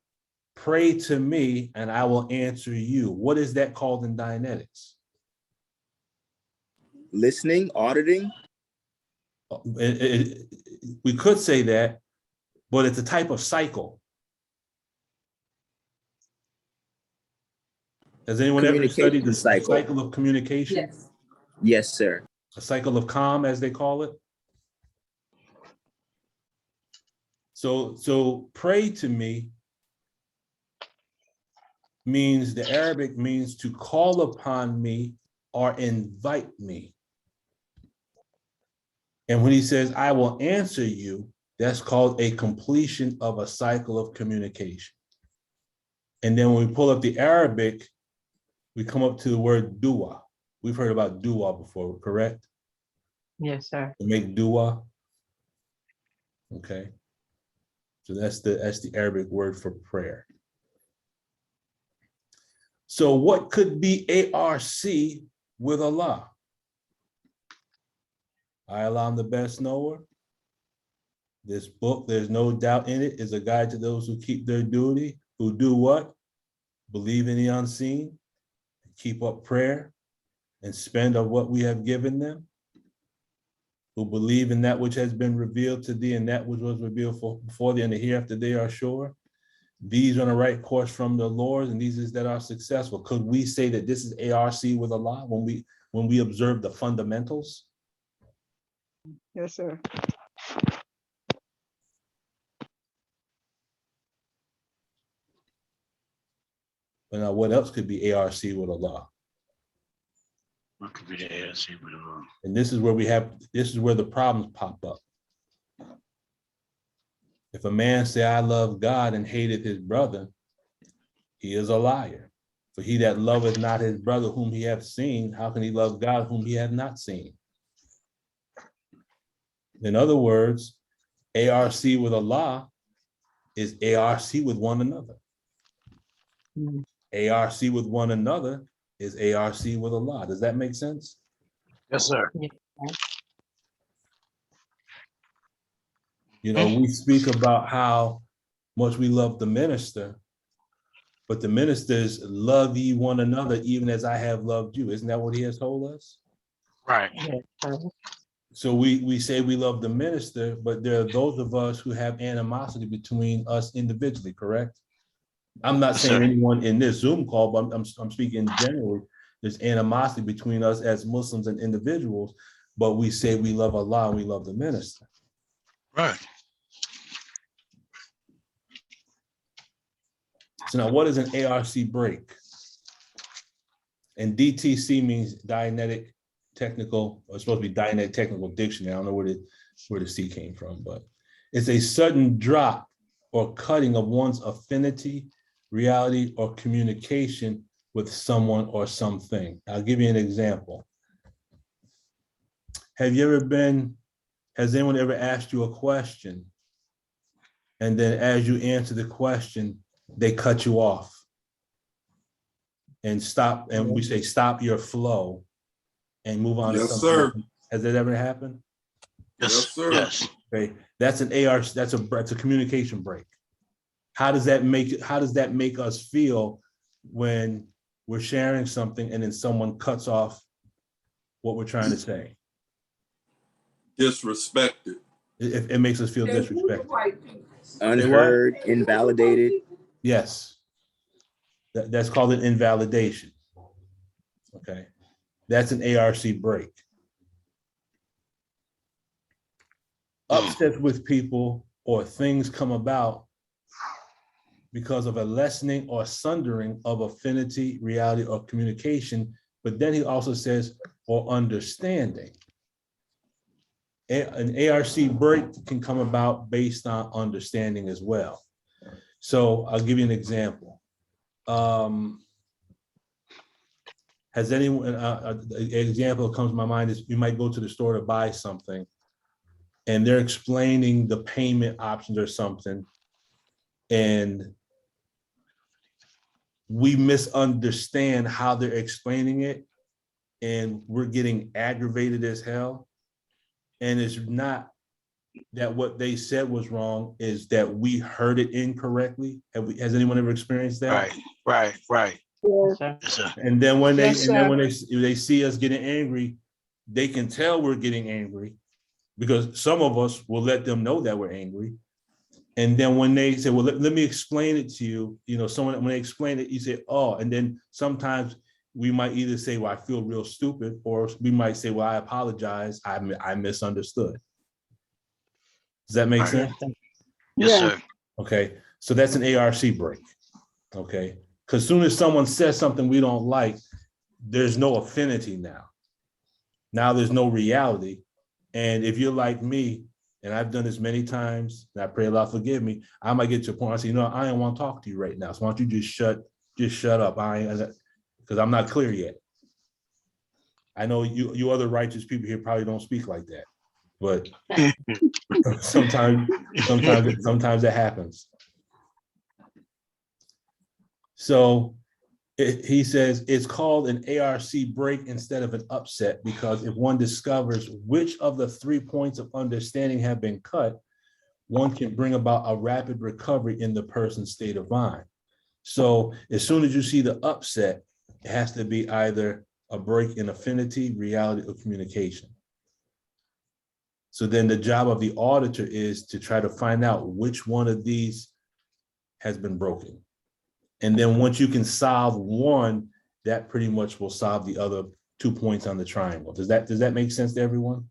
Pray to me and I will answer you. What is that called in Dianetics? Listening, auditing. We could say that, but it's a type of cycle. Has anyone ever studied the cycle of communication? Yes. Yes, sir. A cycle of calm, as they call it. So pray to me means, the Arabic means to call upon me or invite me. And when he says, I will answer you, that's called a completion of a cycle of communication. And then when we pull up the Arabic, we come up to the word dua. We've heard about dua before, correct? Yes, sir. To make dua. Okay. So that's the Arabic word for prayer. So what could be ARC with Allah? I, Allah, I'm the best knower. This book, there's no doubt in it, is a guide to those who keep their duty, who do what? believe in the unseen, keep up prayer, and spend of what we have given them, who believe in that which has been revealed to thee and that which was revealed before thee, and the hereafter they are sure. These are on the right course from the Lord, and these is that are successful. Could we say that this is ARC with Allah when we observe the fundamentals? Yes, sir. But now what else could be ARC with Allah? What could be the ARC with Allah? And this is where the problems pop up. If a man say, I love God and hated his brother, he is a liar. For he that loveth not his brother whom he hath seen, how can he love God whom he hath not seen? In other words, ARC with Allah is ARC with one another. ARC with one another is ARC with Allah. Does that make sense? Yes, sir. You know, we speak about how much we love the minister, but the ministers love ye one another even as I have loved you. Isn't that what he has told us? Right. So we say we love the minister, but there are those of us who have animosity between us individually, correct? I'm not saying anyone in this Zoom call, but I'm speaking generally. There's animosity between us as Muslims and individuals, but we say we love Allah and we love the minister. Right. So now what is an ARC break? And DTC means Dianetic Technical, or it's supposed to be Dianetic Technical Dictionary. I don't know where the C came from, but it's a sudden drop or cutting of one's affinity, reality, or communication with someone or something. I'll give you an example. Has anyone ever asked you a question, and then as you answer the question, they cut you off and stop, and we say, stop your flow and move on to something else? Has that ever happened? Yes, sir. Yes. Okay, that's an ARC, that's a communication break. How does that make us feel when we're sharing something and then someone cuts off what we're trying to say? Disrespected. It makes us feel disrespected. Unheard, invalidated. Yes. That's called an invalidation. Okay. That's an ARC break. Upsets with people or things come about because of a lessening or sundering of affinity, reality, or communication. But then he also says, or understanding. An ARC break can come about based on understanding as well. So I'll give you an example. Has anyone, an example that comes to my mind is you might go to the store to buy something and they're explaining the payment options or something, and we misunderstand how they're explaining it, and we're getting aggravated as hell. And it's not that what they said was wrong, is that we heard it incorrectly. Has anyone ever experienced that? Right. Yes, Yes, sir. And then when they Yes, they see us getting angry, they can tell we're getting angry, because some of us will let them know that we're angry. And then when they say, well, let me explain it to you, when they explain it, you say, oh, and then sometimes we might either say, well, I feel real stupid, or we might say, well, I apologize, I misunderstood. Does that make sense? Yes, sir. Okay, so that's an ARC break. Okay, because as soon as someone says something we don't like, there's no affinity now. Now there's no reality. And if you're like me, and I've done this many times, and I pray Allah forgive me, I might get to a point where I say, I don't want to talk to you right now. So why don't you just shut up? Because I'm not clear yet. I know you other righteous people here probably don't speak like that, but sometimes it happens. So he says it's called an ARC break instead of an upset, because if one discovers which of the 3 points of understanding have been cut, one can bring about a rapid recovery in the person's state of mind. So as soon as you see the upset, it has to be either a break in affinity, reality, or communication. So then the job of the auditor is to try to find out which one of these has been broken. And then once you can solve one, that pretty much will solve the other 2 points on the triangle. Does that make sense to everyone?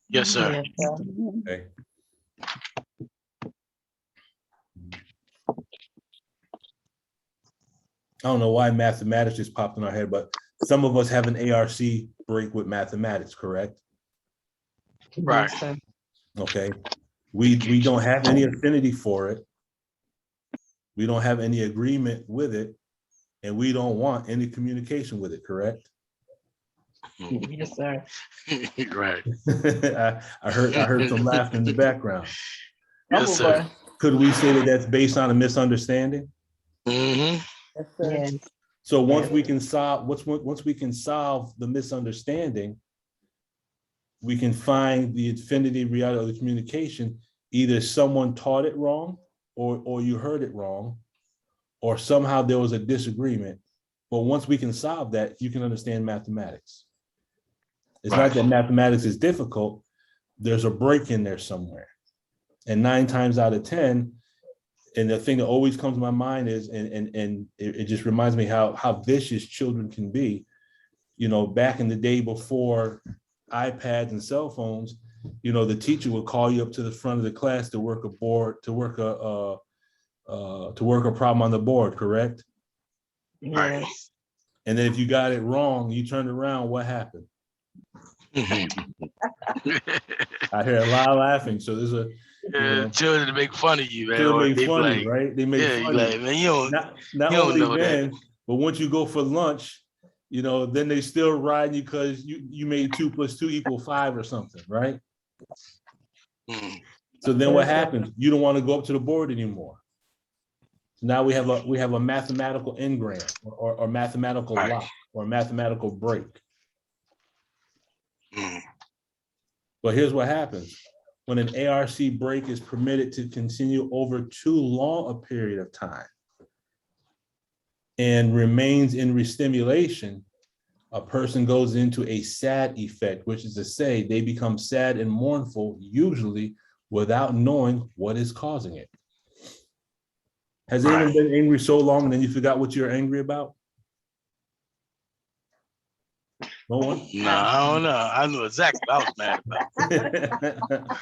Yes, sir. Yes, sir. Okay. I don't know why mathematics just popped in our head, but some of us have an ARC break with mathematics, correct? Right. Yes, sir. Okay. We don't have any affinity for it. We don't have any agreement with it, and we don't want any communication with it, correct? Yes, sir. Right. I heard some laughter in the background. Yes, sir. Could we say that that's based on a misunderstanding? Mm-hmm. Yes, sir. Yes. So once we can solve the misunderstanding, we can find the affinity, reality, of the communication. Either someone taught it wrong, or you heard it wrong, or somehow there was a disagreement. But once we can solve that, you can understand mathematics. It's not that mathematics is difficult. There's a break in there somewhere. And 9 times out of 10, and the thing that always comes to my mind is, and it just reminds me how vicious children can be. You know, back in the day before iPads and cell phones, you know, the teacher would call you up to the front of the class to work a board, to work a problem on the board, correct? Yes. And then if you got it wrong, you turned around, what happened? I hear a lot of laughing. So there's a children to make fun of you, man. children Or make they fun of like, you, right? They make fun like, of you. man, you don't, Not you don't only know then, that. but once you go for lunch, you know, then they still ride you because you made 2 + 2 = 5 or something, right? So then what happens? You don't want to go up to the board anymore. So now we have a mathematical engram or mathematical lock or mathematical break. But here's what happens. When an ARC break is permitted to continue over too long a period of time and remains in restimulation, a person goes into a sad effect, which is to say they become sad and mournful, usually without knowing what is causing it. Has anyone been angry so long and then you forgot what you're angry about? No one? No, I don't know. I knew exactly what I was mad about.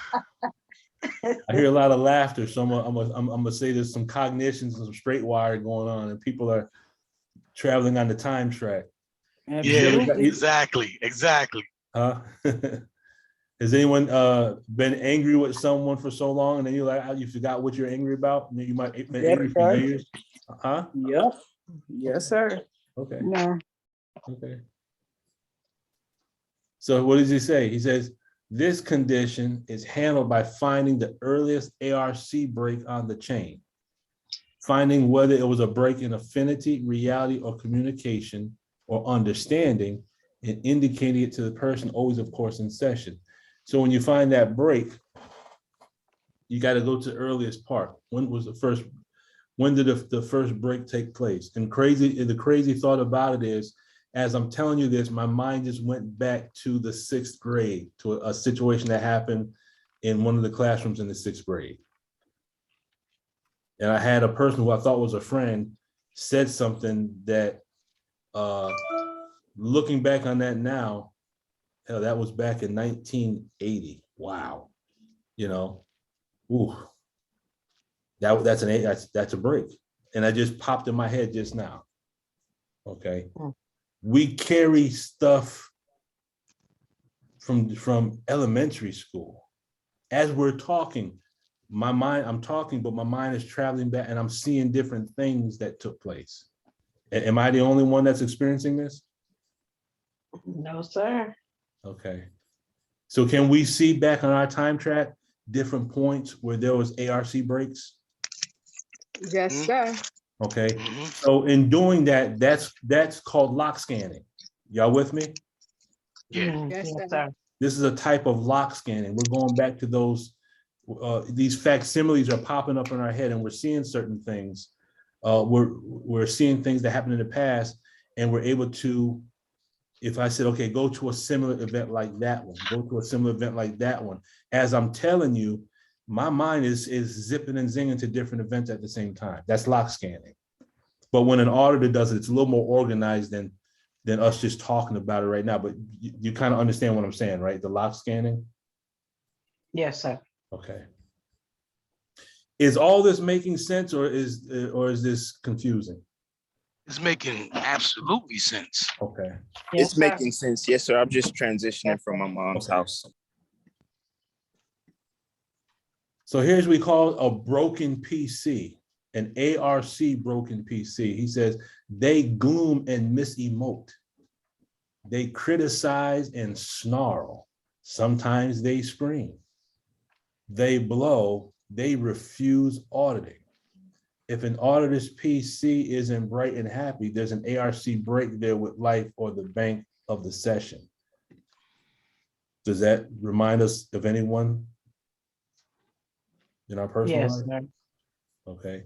I hear a lot of laughter, so I'm gonna say there's some cognitions and some straight wire going on, and people are traveling on the time track. Yeah, exactly. Huh? Has anyone been angry with someone for so long, and then you forgot what you're angry about? You might have been angry for years. Huh? Yep. Yes, sir. Okay. No. Okay. So what does he say? He says, this condition is handled by finding the earliest ARC break on the chain, finding whether it was a break in affinity, reality, or communication, or understanding, and indicating it to the person, always, of course, in session. So when you find that break, you got to go to the earliest part. When did the first break take place? And the crazy thought about it is, as I'm telling you this, my mind just went back to the 6th grade, to a situation that happened in one of the classrooms in the 6th grade. And I had a person who I thought was a friend said something that, looking back on that now, hell, that was back in 1980. Wow. You know, ooh, that's a break. And I just popped in my head just now. Okay. We carry stuff from elementary school. As we're talking, I'm talking, but my mind is traveling back and I'm seeing different things that took place. Am I the only one that's experiencing this? No, sir. Okay. So can we see back on our time track different points where there was ARC breaks? Yes, sir. Okay. So in doing that, that's called lock scanning. Y'all with me? Yeah. Yes, sir. This is a type of lock scanning. We're going back to those, these facsimiles are popping up in our head and we're seeing certain things. We're seeing things that happened in the past, and we're able to, if I said, okay, go to a similar event like that one, go to a similar event like that one, as I'm telling you, my mind is zipping and zinging to different events at the same time. That's lock scanning. But when an auditor does it, it's a little more organized than us just talking about it right now. But you kind of understand what I'm saying, right? The lock scanning. Yes, sir. Okay. Is all this making sense, or is this confusing? It's making absolutely sense. Okay. It's making sense. Yes, sir. I'm just transitioning from my mom's house. So here's what we call a broken PC, an ARC broken PC. He says they gloom and misemote. They criticize and snarl. Sometimes they scream. They blow. They refuse auditing. If an auditor's PC isn't bright and happy, there's an ARC break there with life or the bank of the session. Does that remind us of anyone in our personal life? Yes, sir. Okay.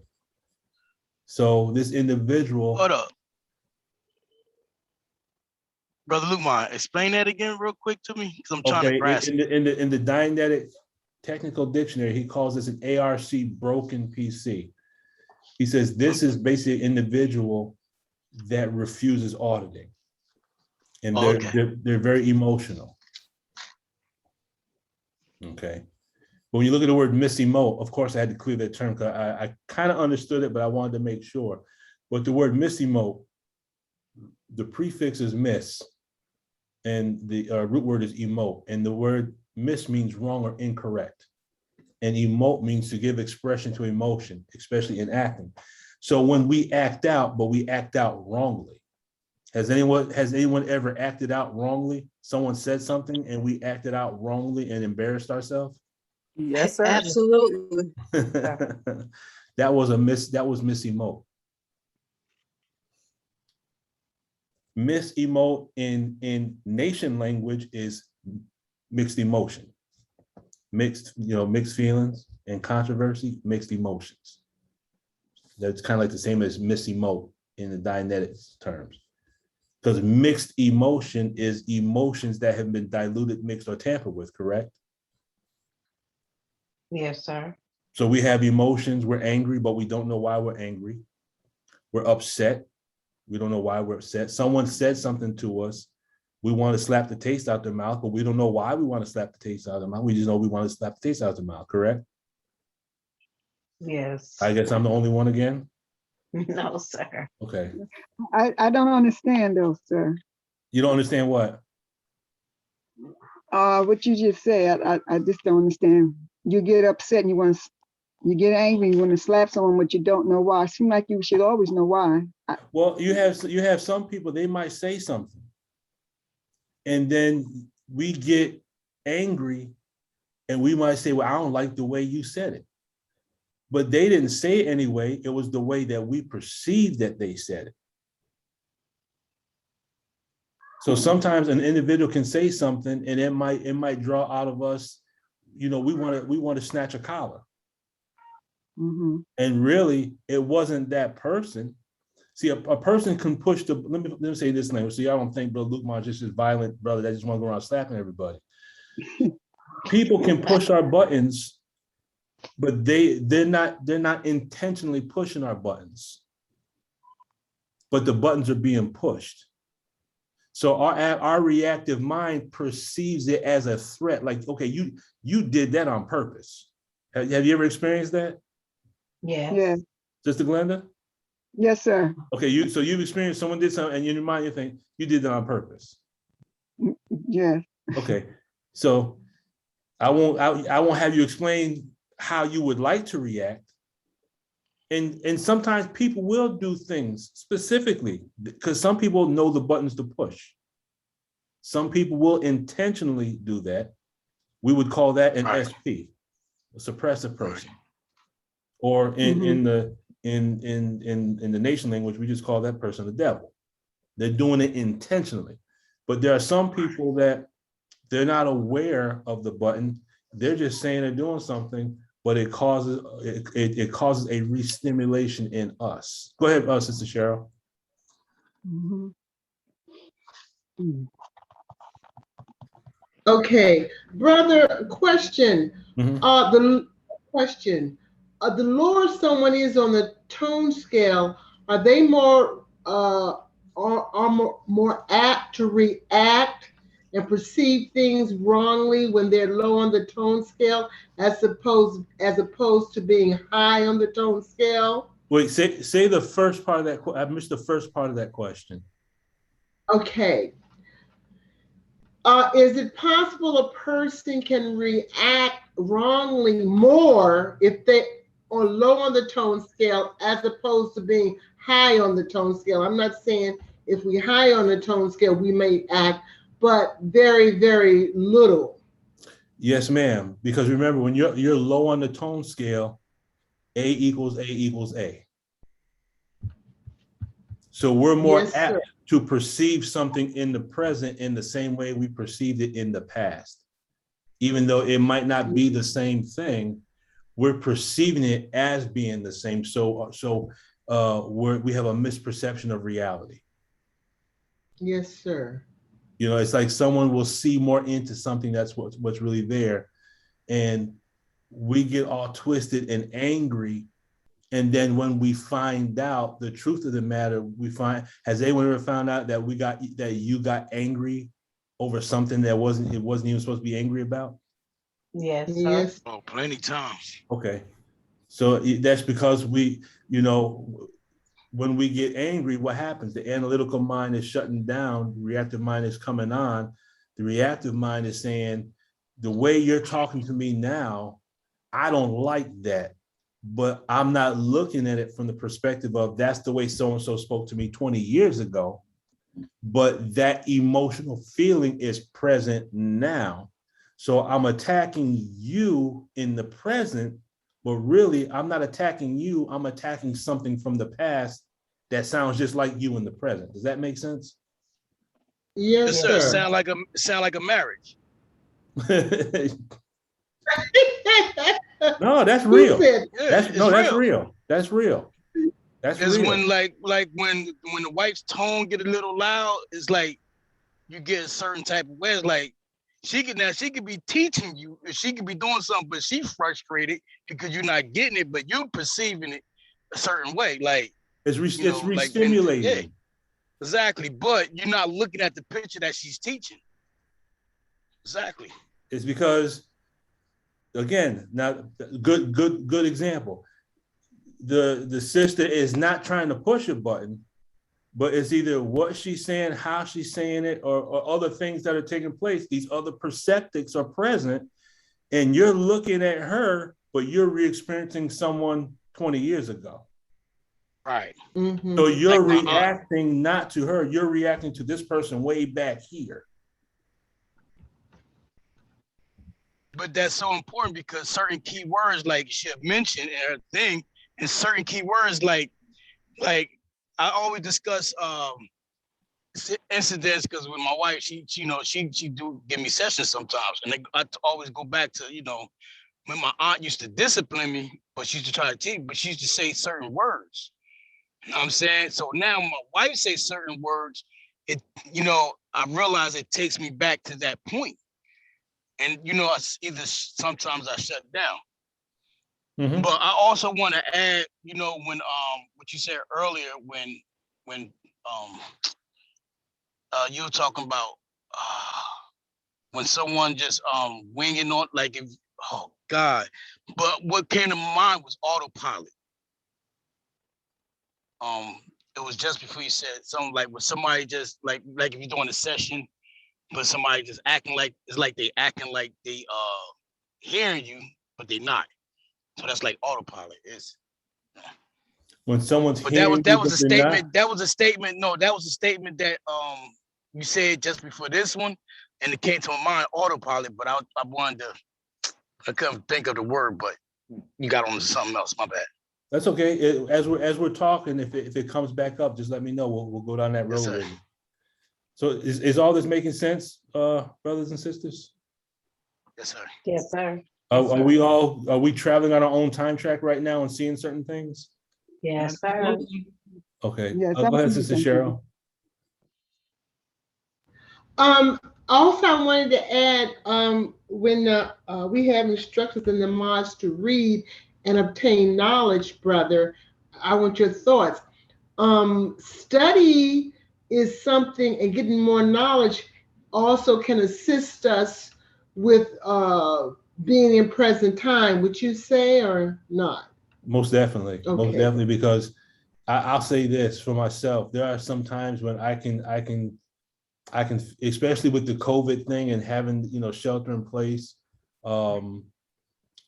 So this individual. Hold up. Brother Lumon, explain that again real quick to me, because I'm trying to grasp. In the Dianetic Technical Dictionary, he calls this an ARC broken PC. He says this is basically an individual that refuses auditing, and they're very emotional. Okay, but when you look at the word misemote, of course I had to clear that term because I kind of understood it, but I wanted to make sure. But the word misemote, the prefix is mis, and the root word is emote, and the word mis means wrong or incorrect. And emote means to give expression to emotion, especially in acting. So when we act out, but we act out wrongly. Has anyone ever acted out wrongly? Someone said something and we acted out wrongly and embarrassed ourselves? Yes, sir. Absolutely. That was misemote. Misemote in nation language is mixed emotion. Mixed feelings and controversy, mixed emotions. That's kind of like the same as misemote in the Dianetics terms. Because mixed emotion is emotions that have been diluted, mixed, or tampered with, correct? Yes, sir. So we have emotions, we're angry, but we don't know why we're angry. We're upset, we don't know why we're upset. Someone said something to us, we want to slap the taste out their mouth, but we don't know why we want to slap the taste out of their mouth. We just know we want to slap the taste out of their mouth, correct? Yes. I guess I'm the only one again? No, sir. Okay. I don't understand though, sir. You don't understand what? What you just said, I just don't understand. You get upset and you get angry, you want to slap someone, but you don't know why. It seems like you should always know why. Well, you have some people, they might say something, and then we get angry and we might say, well, I don't like the way you said it. But they didn't say it anyway. It was the way that we perceived that they said it. So sometimes an individual can say something and it might draw out of us, we want to snatch a collar. Mm-hmm. And really, it wasn't that person. See, a person can push the, let me say this language. See, I don't think Brother Luke March is just violent brother that just want to go around slapping everybody. People can push our buttons, but they're not intentionally pushing our buttons. But the buttons are being pushed. So our reactive mind perceives it as a threat. Like, okay, you did that on purpose. Have you ever experienced that? Yes. Yeah. Sister Glenda? Yes, sir. Okay, so you've experienced someone did something and in your mind you think you did that on purpose. Yeah. Okay, so I won't have you explain how you would like to react. And sometimes people will do things specifically because some people know the buttons to push. Some people will intentionally do that. We would call that an SP, a suppressive person. Or in the nation language, we just call that person the devil. They're doing it intentionally. But there are some people that they're not aware of the button. They're just saying they're doing something, but it causes it causes a re-stimulation in us. Go ahead, Sister Cheryl. Okay, brother, question. Mhm. The question, the lower someone is on the tone scale, are they more more apt to react and perceive things wrongly when they're low on the tone scale, as opposed to being high on the tone scale? Wait, say the first part of that. I missed the first part of that question. Okay. Is it possible a person can react wrongly more if they are low on the tone scale as opposed to being high on the tone scale? I'm not saying if we high on the tone scale, we may act, but very, very little. Yes, ma'am. Because remember, when you're low on the tone scale, A equals A equals A. So we're more Yes, apt sir. to perceive something in the present in the same way we perceived it in the past. Even though it might not be the same thing, we're perceiving it as being the same. So we have a misperception of reality. Yes, sir. You know, it's like someone will see more into something that's what's really there, and we get all twisted and angry. And then when we find out the truth of the matter, we find, has anyone ever found out that you got angry over something that wasn't even supposed to be angry about? Yes, sir. Yes. Oh, plenty times. Okay. So that's because we, you know, when we get angry, what happens? The analytical mind is shutting down, the reactive mind is coming on. The reactive mind is saying, the way you're talking to me now, I don't like that. But I'm not looking at it from the perspective of that's the way so-and-so spoke to me 20 years ago. But that emotional feeling is present now. So I'm attacking you in the present, but really I'm not attacking you. I'm attacking something from the past that sounds just like you in the present. Does that make sense? Yes, Yes, sir. sir. Sound like a marriage. No, that's real. Said, Yeah, That's real. That's real. That's Because real. when when the wife's tone get a little loud, it's like you get a certain type of way. It's like she could be teaching you, she could be doing something, but she's frustrated because you're not getting it, but you're perceiving it a certain way. Like It's like re-stimulating. yeah, exactly. But you're not looking at the picture that she's teaching. Exactly. It's because, again, now good example. The sister is not trying to push a button, but it's either what she's saying, how she's saying it, or other things that are taking place. These other perceptics are present, and you're looking at her, but you're re-experiencing someone 20 years ago. Right. mm-hmm. So you're Like reacting not to her, you're reacting to this person way back here. But that's so important because certain key words, like she had mentioned in her thing, and certain key words, like I always discuss incidents because with my wife, she do give me sessions sometimes, and I always go back to when my aunt used to discipline me, but she used to try to teach, but she used to say certain words. You know what I'm saying? So now my wife says certain words, I realize it takes me back to that point. And either sometimes I shut down. Mm-hmm. But I also want to add, when what you said earlier, when you were talking about when someone just winging on, like if, oh God. But what came to mind was autopilot. It was just before you said something like when somebody just like if you're doing a session, but somebody just acting like it's like they acting like they hearing you, but they're not. So that's like autopilot. It's When someone's but hearing that was you, a but they're not. statement. That was a statement. No, that was a statement that you said just before this one, and it came to my mind autopilot. But I wanted to, I couldn't think of the word, but you got on to something else. My bad. That's okay. As we're talking, if it comes back up, just let me know. We'll go down that road. Yes, sir. With you. So is all this making sense, brothers and sisters? Yes, sir. Yes, sir. Are we traveling on our own time track right now and seeing certain things? Yes, sir. Okay. Yes, Go ahead, Sister Cheryl. Also, I wanted to add, when we have instructions in the mods to read and obtain knowledge, brother, I want your thoughts. Study is something, and getting more knowledge also can assist us with being in present time. Would you say or not? Most definitely. Okay. Most definitely, because I'll say this for myself. There are some times when I can, especially with the COVID thing and having, shelter in place.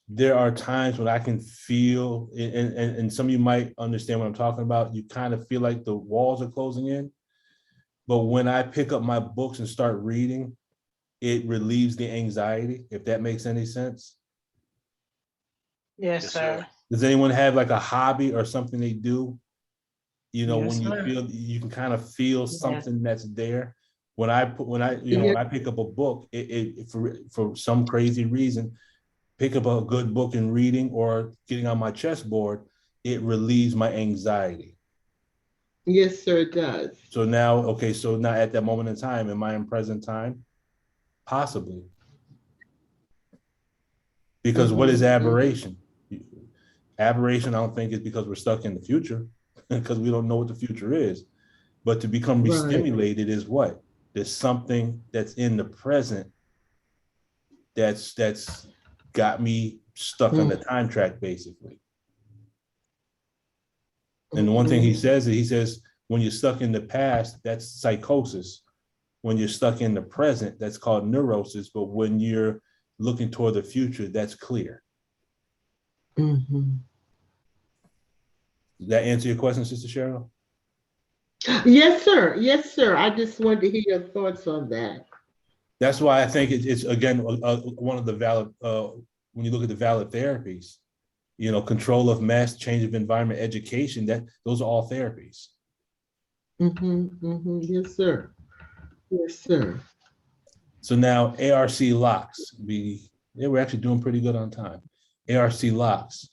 There are times when I can feel, and some of you might understand what I'm talking about. You kind of feel like the walls are closing in. But when I pick up my books and start reading, it relieves the anxiety, if that makes any sense. Yes, sir. Does anyone have like a hobby or something they do? Yes, When you sir. feel, you can kind of feel something that's there. When I pick up a book, it for some crazy reason, pick up a good book and reading or getting on my chessboard, it relieves my anxiety. Yes, sir, it does. So now at that moment in time, am I in present time? Possibly. Because what is aberration? Aberration, I don't think, is because we're stuck in the future, because we don't know what the future is. But to become re-stimulated is what? There's something that's in the present that's got me stuck on the time track, basically. And the one thing he says, when you're stuck in the past, that's psychosis. When you're stuck in the present, that's called neurosis. But when you're looking toward the future, that's clear. Mm-hmm. Does that answer your question, Sister Cheryl? Yes, sir. Yes, sir. I just wanted to hear your thoughts on that. That's why I think it's again, one of the valid, when you look at the valid therapies, control of mess, change of environment, education, those are all therapies. Yes, sir. Yes, sir. So now ARC locks, we're actually doing pretty good on time. ARC locks.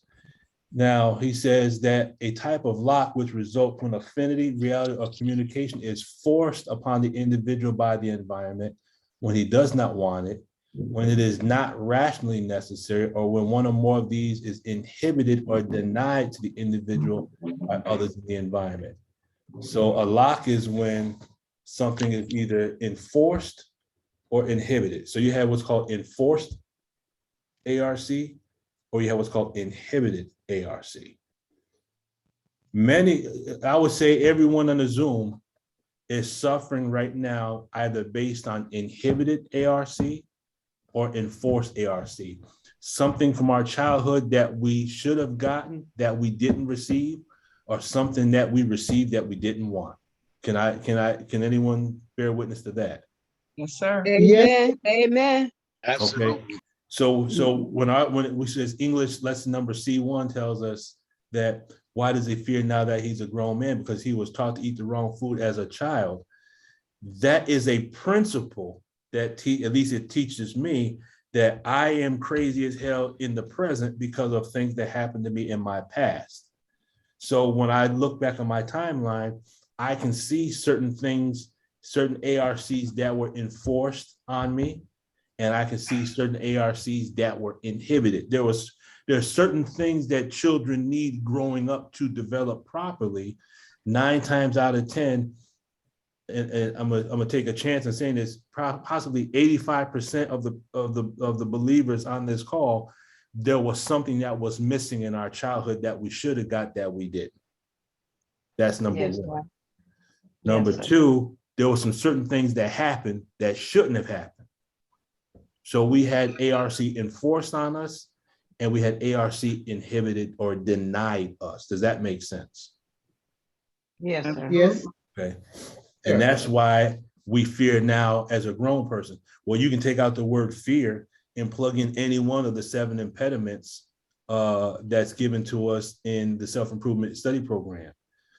Now he says that a type of lock which results when affinity, reality, or communication is forced upon the individual by the environment when he does not want it, when it is not rationally necessary, or when one or more of these is inhibited or denied to the individual by others in the environment. So a lock is when something is either enforced or inhibited. So you have what's called enforced ARC, or you have what's called inhibited ARC. I would say everyone on the Zoom is suffering right now, either based on inhibited ARC or enforced ARC. Something from our childhood that we should have gotten that we didn't receive, or something that we received that we didn't want. Can anyone bear witness to that? Yes, sir. Yes. Amen. Absolutely. Okay. So when we says English lesson number C1 tells us that why does he fear now that he's a grown man? Because he was taught to eat the wrong food as a child. That is a principle that at least it teaches me that I am crazy as hell in the present because of things that happened to me in my past. So when I look back on my timeline, I can see certain things, certain ARCs that were enforced on me, and I can see certain ARCs that were inhibited. There are certain things that children need growing up to develop properly. 9 times out of 10, and I'm gonna take a chance in saying this, possibly 85% of the believers on this call, there was something that was missing in our childhood that we should have got that we didn't. That's number one. Number two, there were some certain things that happened that shouldn't have happened. So we had ARC enforced on us, and we had ARC inhibited or denied us. Does that make sense? Yes, sir. Yes. Okay. And that's why we fear now as a grown person. Well, you can take out the word fear and plug in any one of the 7 impediments that's given to us in the self-improvement study program.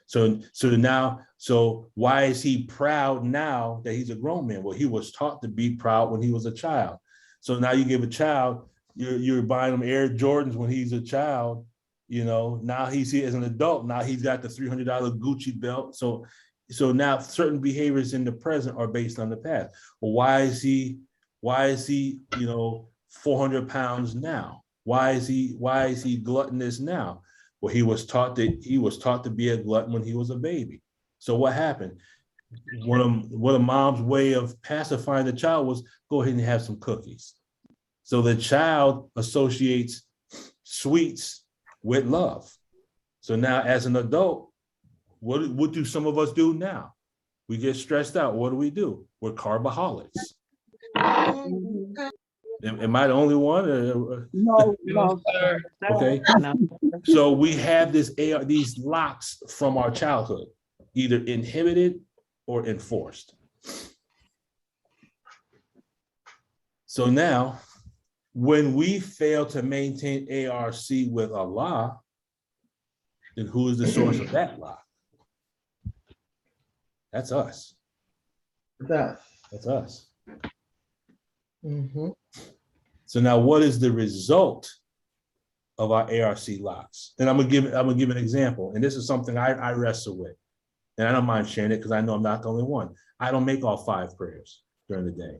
So why is he proud now that he's a grown man? Well, he was taught to be proud when he was a child. So now you give a child you're buying him Air Jordans when he's a child. You know, now he's here as an adult. Now he's got the $300 Gucci belt. So now certain behaviors in the present are based on the past. Well, why is he, you know, 400 pounds now? Why is he gluttonous now? Well, he was taught to be a glutton when he was a baby. So what happened? One of mom's way of pacifying the child was go ahead and have some cookies. So the child associates sweets with love. So now as an adult, what do some of us do now? We get stressed out. What do? We're carboholics. Am I the only one? No, no. Okay. So we have these locks from our childhood, either inhibited or enforced. So now, when we fail to maintain ARC with Allah, then who is the source of that lock? That's us. That's us. Mm-hmm. So now, what is the result of our ARC locks? And I'm gonna give an example. And this is something I wrestle with, and I don't mind sharing it because I know I'm not the only one. I don't make all 5 prayers during the day.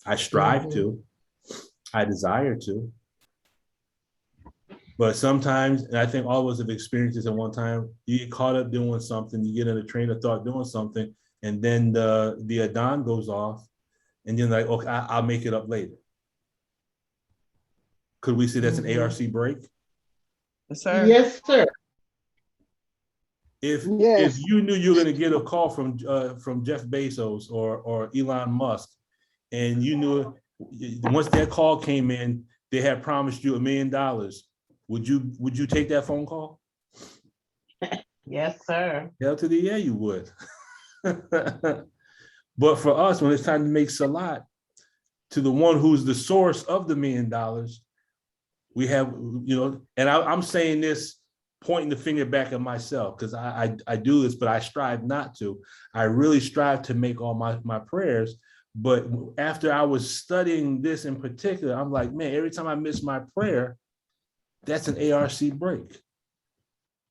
I strive to. I desire to. But sometimes, and I think all of us have experienced this at one time, you get caught up doing something, you get in a train of thought doing something, and then the adhan goes off, and you're like, okay, I'll make it up later. Could we say that's an ARC break? Yes, sir. Yes, sir. If Yes. you knew you were going to get a call from Jeff Bezos or Elon Musk, and you knew once that call came in, they had promised you $1 million, would you take that phone call? Yes, sir. Hell to the yeah, you would. But for us, when it's time to make salat to the one who's the source of the $1 million, we have, you know, and I'm saying this, pointing the finger back at myself, because I do this, but I strive not to. I really strive to make all my prayers. But after I was studying this in particular, I'm like, man, every time I miss my prayer, that's an ARC break.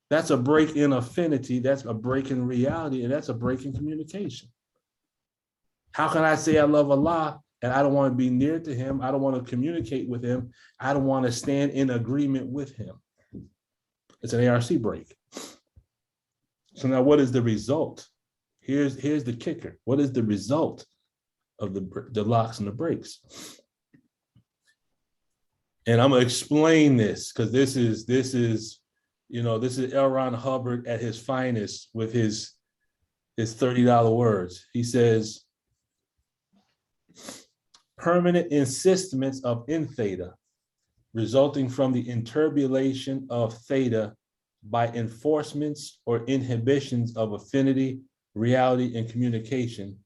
That's a break in affinity. That's a break in reality. And that's a break in communication. How can I say I love Allah and I don't want to be near to him? I don't want to communicate with him. I don't want to stand in agreement with him. It's an ARC break. So now what is the result? Here's the kicker. What is the result of the locks and the breaks? And I'm gonna explain this because this is L. Ron Hubbard at his finest with his $30 words. He says, permanent insistence of in theta, resulting from the interbulation of theta by enforcements or inhibitions of affinity, reality, and communication,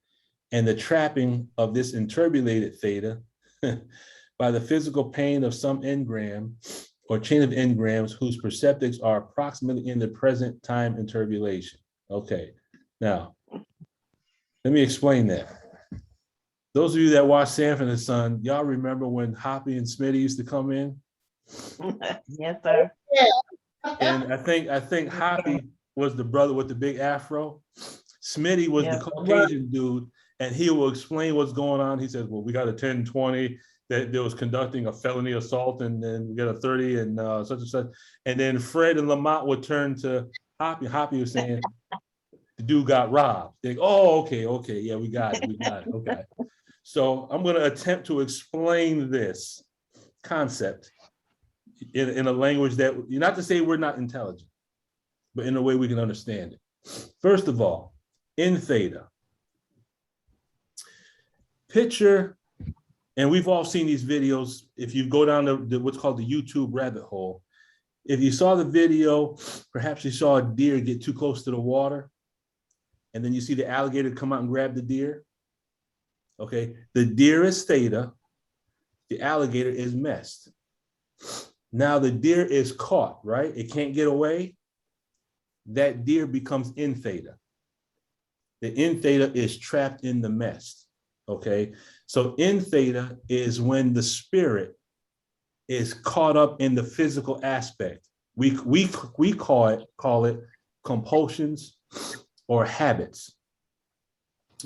and the trapping of this interbulated theta by the physical pain of some engram or chain of engrams whose perceptics are approximately in the present time interbulation. Okay, now, let me explain that. Those of you that watch Sanford and Son, y'all remember when Hoppy and Smitty used to come in? Yes, sir. And I think Hoppy was the brother with the big afro. Smitty was the Caucasian dude, and he will explain what's going on. He says, well, we got a 10-20 that was conducting a felony assault, and then we got a 30 and such and such. And then Fred and Lamont would turn to Hoppy. Hoppy was saying, the dude got robbed. They go, oh, okay, yeah, we got it, okay. So I'm going to attempt to explain this concept in a language that, not to say we're not intelligent, but in a way we can understand it. First of all, in theta, picture, and we've all seen these videos. If you go down to what's called the YouTube rabbit hole, if you saw the video, perhaps you saw a deer get too close to the water, and then you see the alligator come out and grab the deer. Okay, the deer is theta, the alligator is messed. Now the deer is caught, right? It can't get away. That deer becomes in theta. The in theta is trapped in the mess, okay? So in theta is when the spirit is caught up in the physical aspect. We call it compulsions or habits.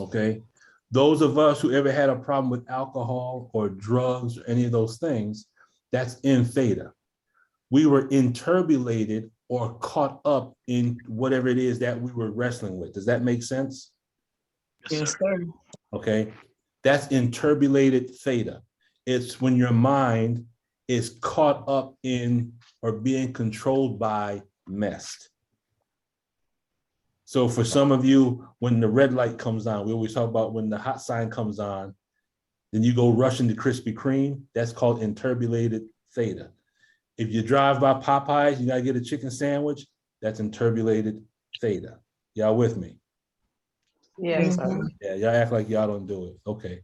Okay. Those of us who ever had a problem with alcohol or drugs or any of those things, that's in theta. We were interbulated or caught up in whatever it is that we were wrestling with. Does that make sense? Yes, sir. Okay. That's interbulated theta. It's when your mind is caught up in or being controlled by mess. So for some of you, when the red light comes on, we always talk about when the hot sign comes on, then you go rushing to Krispy Kreme. That's called interbulated theta. If you drive by Popeyes, you gotta get a chicken sandwich. That's interbulated theta. Y'all with me? Yes, sir. Yeah, y'all act like y'all don't do it. Okay.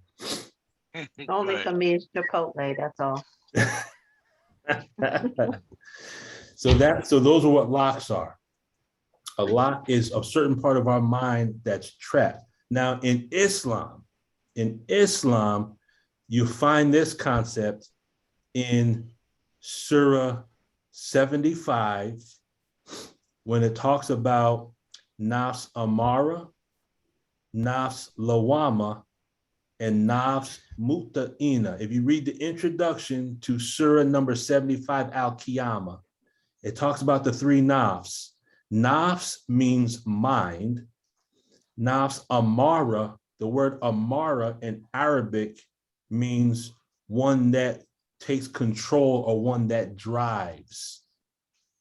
Only for me, it's Chipotle, that's all. So those are what locks are. A lock is a certain part of our mind that's trapped. Now in Islam, you find this concept in Surah 75 when it talks about nafs amara, nafs lawama, and nafs muta'ina. If you read the introduction to Surah number 75 Al-Qiyamah, it talks about the three nafs. Nafs means mind. Nafs amara, the word amara in Arabic means one that takes control or one that drives.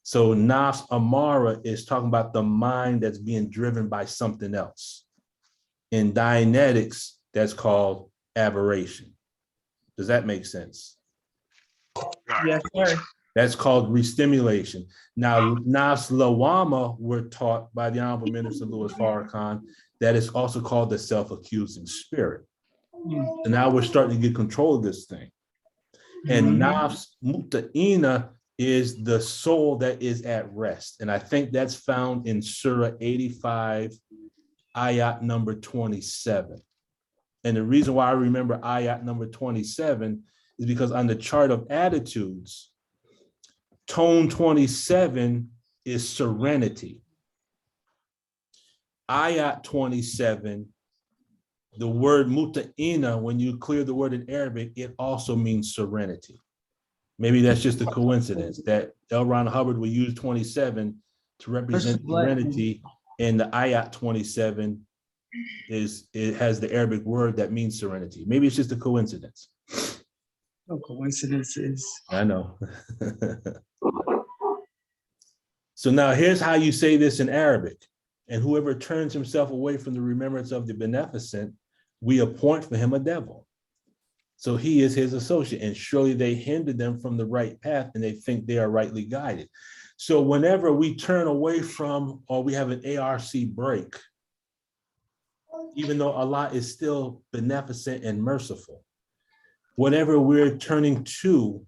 So nafs amara is talking about the mind that's being driven by something else. In Dianetics, that's called aberration. Does that make sense? Yes, sir. That's called restimulation. Now, nafs lawama were taught by the Honorable Minister Louis Farrakhan that is also called the self-accusing spirit. So now we're starting to get control of this thing. And nafs muta'ina is the soul that is at rest. And I think that's found in Surah 85, ayat number 27. And the reason why I remember ayat number 27 is because on the chart of attitudes, tone 27 is serenity. Ayat 27, the word muta'ina, when you clear the word in Arabic, it also means serenity. Maybe that's just a coincidence that L. Ron Hubbard will use 27 to represent serenity, and the ayat 27 it has the Arabic word that means serenity. Maybe it's just a coincidence. No coincidences. I know. So now here's how you say this in Arabic. And whoever turns himself away from the remembrance of the beneficent, we appoint for him a devil. So he is his associate, and surely they hinder them from the right path, and they think they are rightly guided. So whenever we turn away from, or we have an ARC break, even though Allah is still beneficent and merciful, whatever we're turning to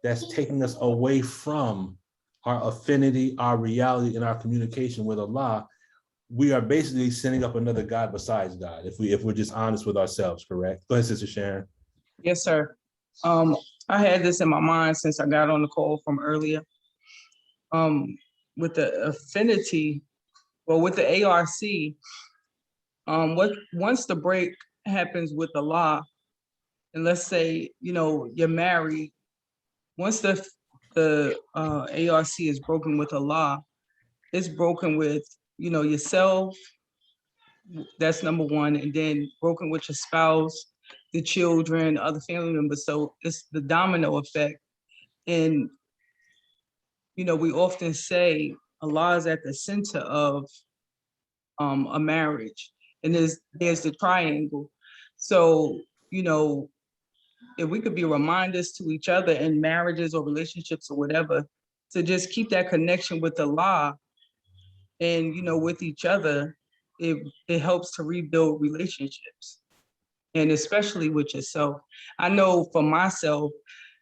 that's taking us away from our affinity, our reality, and our communication with Allah, we are basically setting up another God besides God, if we're just honest with ourselves, correct? Go ahead, Sister Sharon. Yes, sir. I had this in my mind since I got on the call from earlier. With the affinity, well, with the ARC, once the break happens with the law, and let's say, you're married, once the ARC is broken with a law, it's broken with, yourself. That's number one, and then broken with your spouse, the children, other family members. So it's the domino effect. And, we often say Allah is at the center of a marriage, and there's the triangle. So, if we could be reminders to each other in marriages or relationships or whatever, to just keep that connection with Allah and, with each other, it helps to rebuild relationships, and especially with yourself. I know for myself,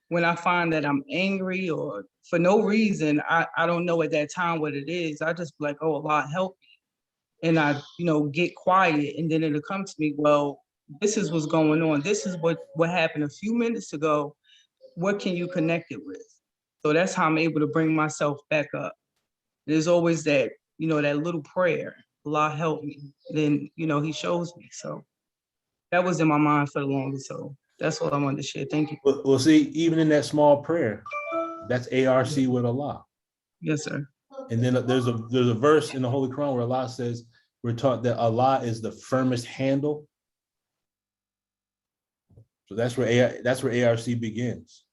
when I find that I'm angry or for no reason, I don't know at that time what it is. I just be like, oh, Allah help me. And I, get quiet, and then it'll come to me, well, this is what's going on. This is what happened a few minutes ago. what can you connect it with? So that's how I'm able to bring myself back up. There's always that, that little prayer, Allah help me. Then, he shows me. So that was in my mind for the longest. So that's what I wanted to share. Thank you. Well, see, even in that small prayer, that's ARC with Allah. Yes, sir. And then there's a verse in the Holy Quran where Allah says, we're taught that Allah is the firmest handle. So that's where ARC begins.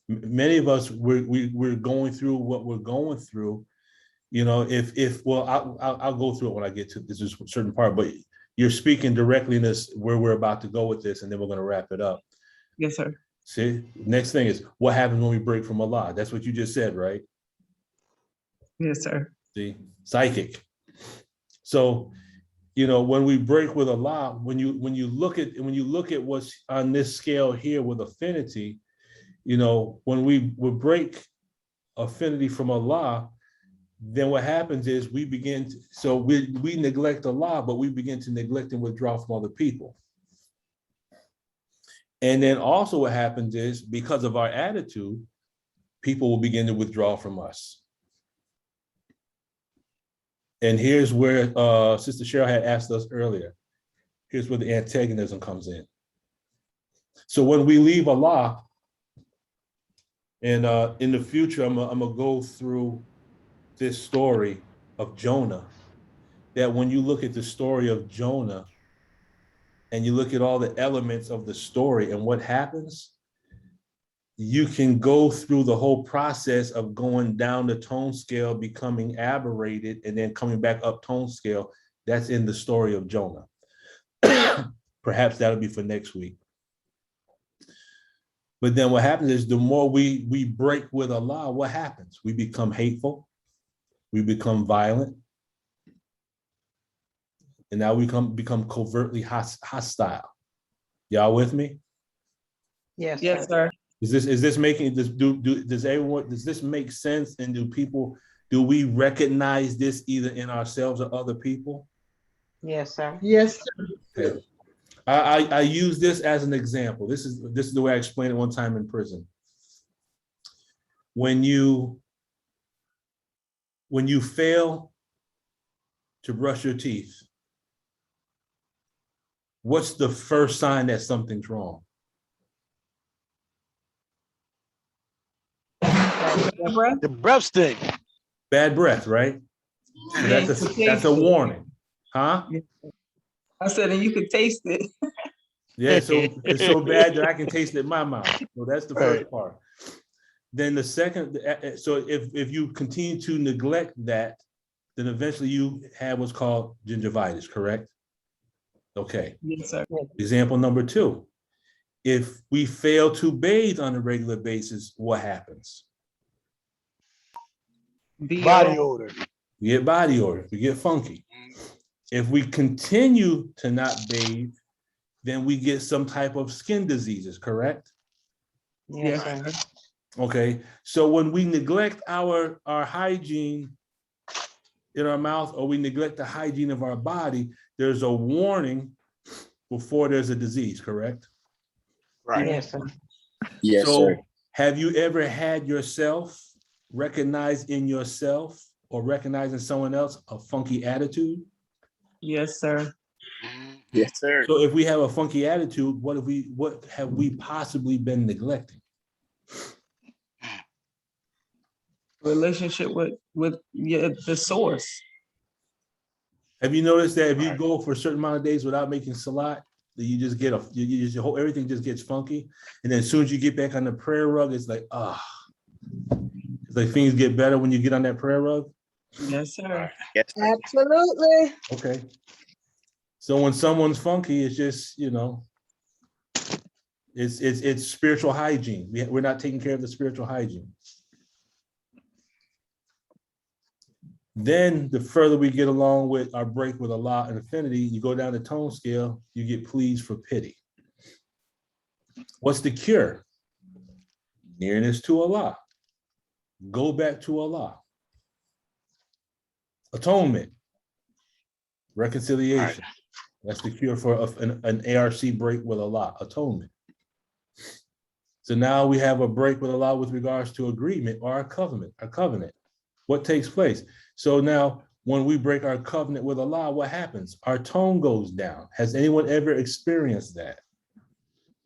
Many of us, we're going through what we're going through. I'll go through it when I get to this certain part, but you're speaking directly in this where we're about to go with this, and then we're going to wrap it up. Yes, sir. See, next thing is what happens when we break from Allah. That's what you just said, right? Yes, sir. See, psychic. So, when we break with Allah, when you look at what's on this scale here with affinity, when we break affinity from Allah, then what happens is we neglect Allah, but we begin to neglect and withdraw from other people. And then also what happens is because of our attitude, people will begin to withdraw from us. And here's where Sister Cheryl had asked us earlier. Here's where the antagonism comes in. So when we leave Allah, and in the future, I'm gonna go through this story of Jonah, that when you look at the story of Jonah and you look at all the elements of the story and what happens, you can go through the whole process of going down the tone scale, becoming aberrated, and then coming back up tone scale. That's in the story of Jonah. Perhaps that'll be for next week. But then what happens is the more we break with Allah, what happens? We become hateful. We become violent. And now we become covertly hostile. Y'all with me? Yes, Yes, sir. Is this making this does this make sense? And do we recognize this either in ourselves or other people? Yes, sir. Yes, sir. Okay. I use this as an example. This is the way I explained it one time in prison. When you fail to brush your teeth, what's the first sign that something's wrong? The breath stink. Bad breath, right? So that's a warning, huh? I said, and you could taste it. Yeah, so it's so bad that I can taste it in my mouth. So that's the first part. Then the second, so if you continue to neglect that, then eventually you have what's called gingivitis, correct? Okay. Yes, sir. Example number 2. If we fail to bathe on a regular basis, what happens? Body odor. We get body odor, we get funky. If we continue to not bathe, then we get some type of skin diseases, correct? Yes, sir. Okay, so when we neglect our hygiene in our mouth, or we neglect the hygiene of our body, there's a warning before there's a disease, correct? Right. Yes, sir. Yes, So sir. have you ever had yourself recognize in yourself or recognize in someone else a funky attitude? Yes, sir. Yes, sir. So if we have a funky attitude, what have we possibly been neglecting? Relationship with the source. Have you noticed that if you go for a certain amount of days without making salat, that you just get everything just gets funky, and then as soon as you get back on the prayer rug, it's like it's like things get better when you get on that prayer rug. Yes, sir. Yes, sir. Absolutely. Okay. So when someone's funky, it's just it's spiritual hygiene. We're not taking care of the spiritual hygiene. Then the further we get along with our break with Allah and affinity, you go down the tone scale, you get pleas for pity. What's the cure? Nearness to Allah. Go back to Allah. Atonement. Reconciliation. That's the cure for an ARC break with Allah. Atonement. So now we have a break with Allah with regards to agreement or our covenant. What takes place? So now when we break our covenant with Allah, what happens? Our tone goes down. Has anyone ever experienced that?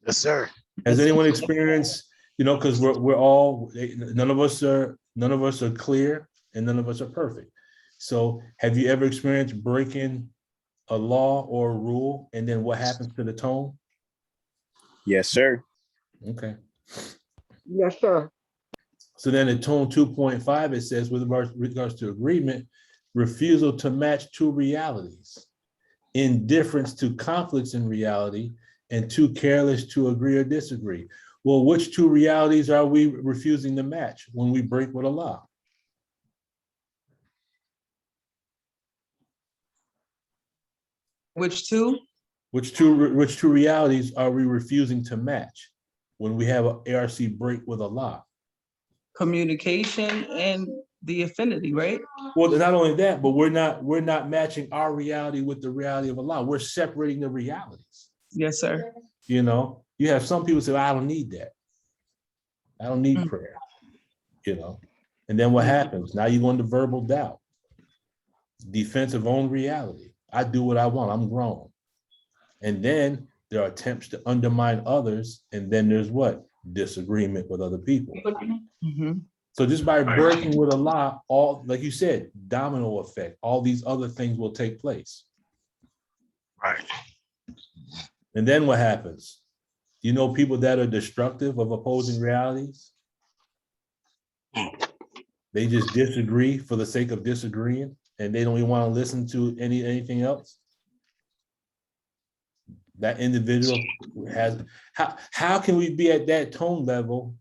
Yes, sir. Has anyone experienced, because we're all, none of us are clear and none of us are perfect. So have you ever experienced breaking a law or a rule, and then what happens to the tone? Yes, sir. Okay. Yes, sir. So then in tone 2.5, it says, with regards to agreement, refusal to match two realities, indifference to conflicts in reality, and too careless to agree or disagree. Well, which two realities are we refusing to match when we break with Allah? Which two? Which two realities are we refusing to match when we have an ARC break with Allah? Communication and the affinity, right? Well, not only that, but we're not matching our reality with the reality of Allah. We're separating the realities. Yes, sir. You have some people say, I don't need that. I don't need prayer. And then what happens? Now you go into verbal doubt, defense of own reality. I do what I want. I'm grown. And then there are attempts to undermine others. And then there's what? Disagreement with other people. Mm-hmm. So just by breaking with Allah, all, like you said, domino effect, all these other things will take place. Right. And then what happens? People that are destructive of opposing realities? They just disagree for the sake of disagreeing, and they don't even want to listen to anything else. That individual has, how can we be at that tone level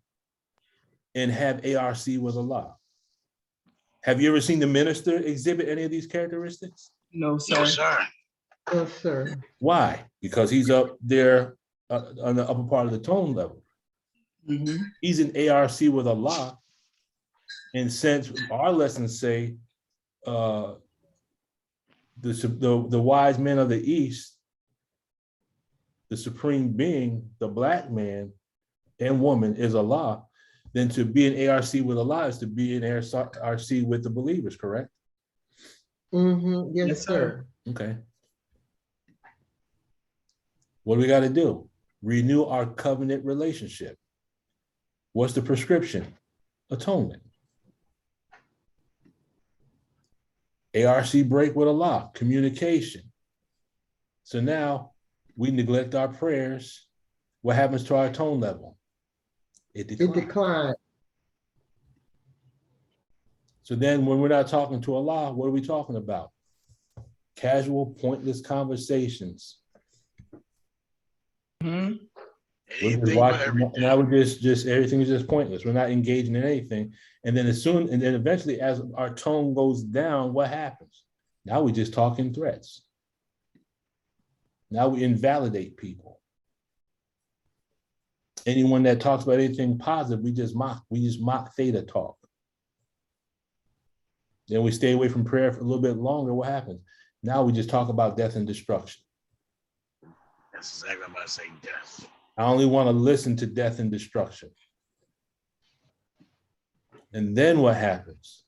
and have ARC with Allah? Have you ever seen the minister exhibit any of these characteristics? No, sir. No, sir. No, sir. Why? Because he's up there on the upper part of the tone level. Mm-hmm. He's in ARC with Allah. And since our lessons say the wise men of the East, the supreme being, the black man and woman is Allah, then to be in ARC with Allah is to be in ARC with the believers, correct? Mm-hmm. Yes, Yes, sir. Okay. What do we got to do? Renew our covenant relationship. What's the prescription? Atonement. ARC break with Allah, communication. So now we neglect our prayers. What happens to our tone level? It declines. So then when we're not talking to Allah, what are we talking about? Casual, pointless conversations. Mm-hmm. We're just watching, now we're just everything is just pointless. We're not engaging in anything. And then eventually as our tone goes down, what happens? Now we just talk in threats. Now we invalidate people. Anyone that talks about anything positive, we just mock theta talk. Then we stay away from prayer for a little bit longer. What happens? Now we just talk about death and destruction. That's exactly what I'm about to say, death. I only want to listen to death and destruction. And then what happens?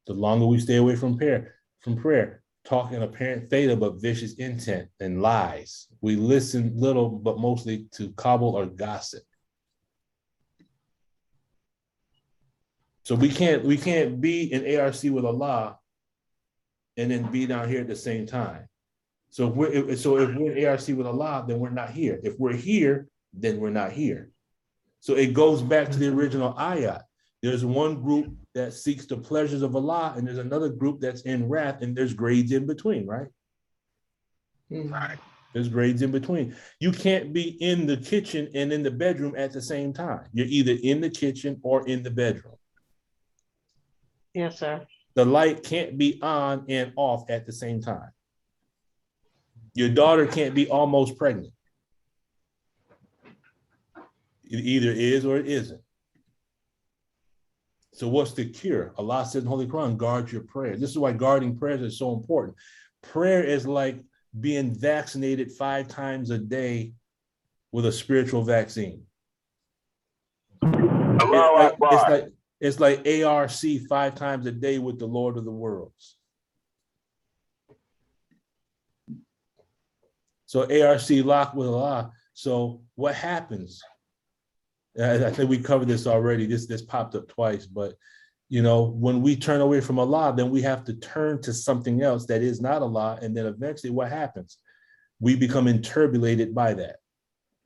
The longer we stay away from prayer, talking apparent theta, but vicious intent and lies. We listen little, but mostly to cobble or gossip. So we can't be in ARC with Allah and then be down here at the same time. So if we're in ARC with Allah, then we're not here. If we're here, then we're not here. So it goes back to the original ayat. There's one group that seeks the pleasures of Allah, and there's another group that's in wrath, and there's grades in between, right? Right. There's grades in between. You can't be in the kitchen and in the bedroom at the same time. You're either in the kitchen or in the bedroom. Yes, sir. The light can't be on and off at the same time. Your daughter can't be almost pregnant. It either is or it isn't. So what's the cure? Allah said in Holy Quran, guard your prayer. This is why guarding prayers is so important. Prayer is like being vaccinated 5 times a day with a spiritual vaccine. It's like ARC 5 times a day with the Lord of the Worlds. So ARC locked with Allah. So what happens? I think we covered this already. This popped up twice, but when we turn away from Allah, then we have to turn to something else that is not Allah. And then eventually what happens? We become enturbulated by that.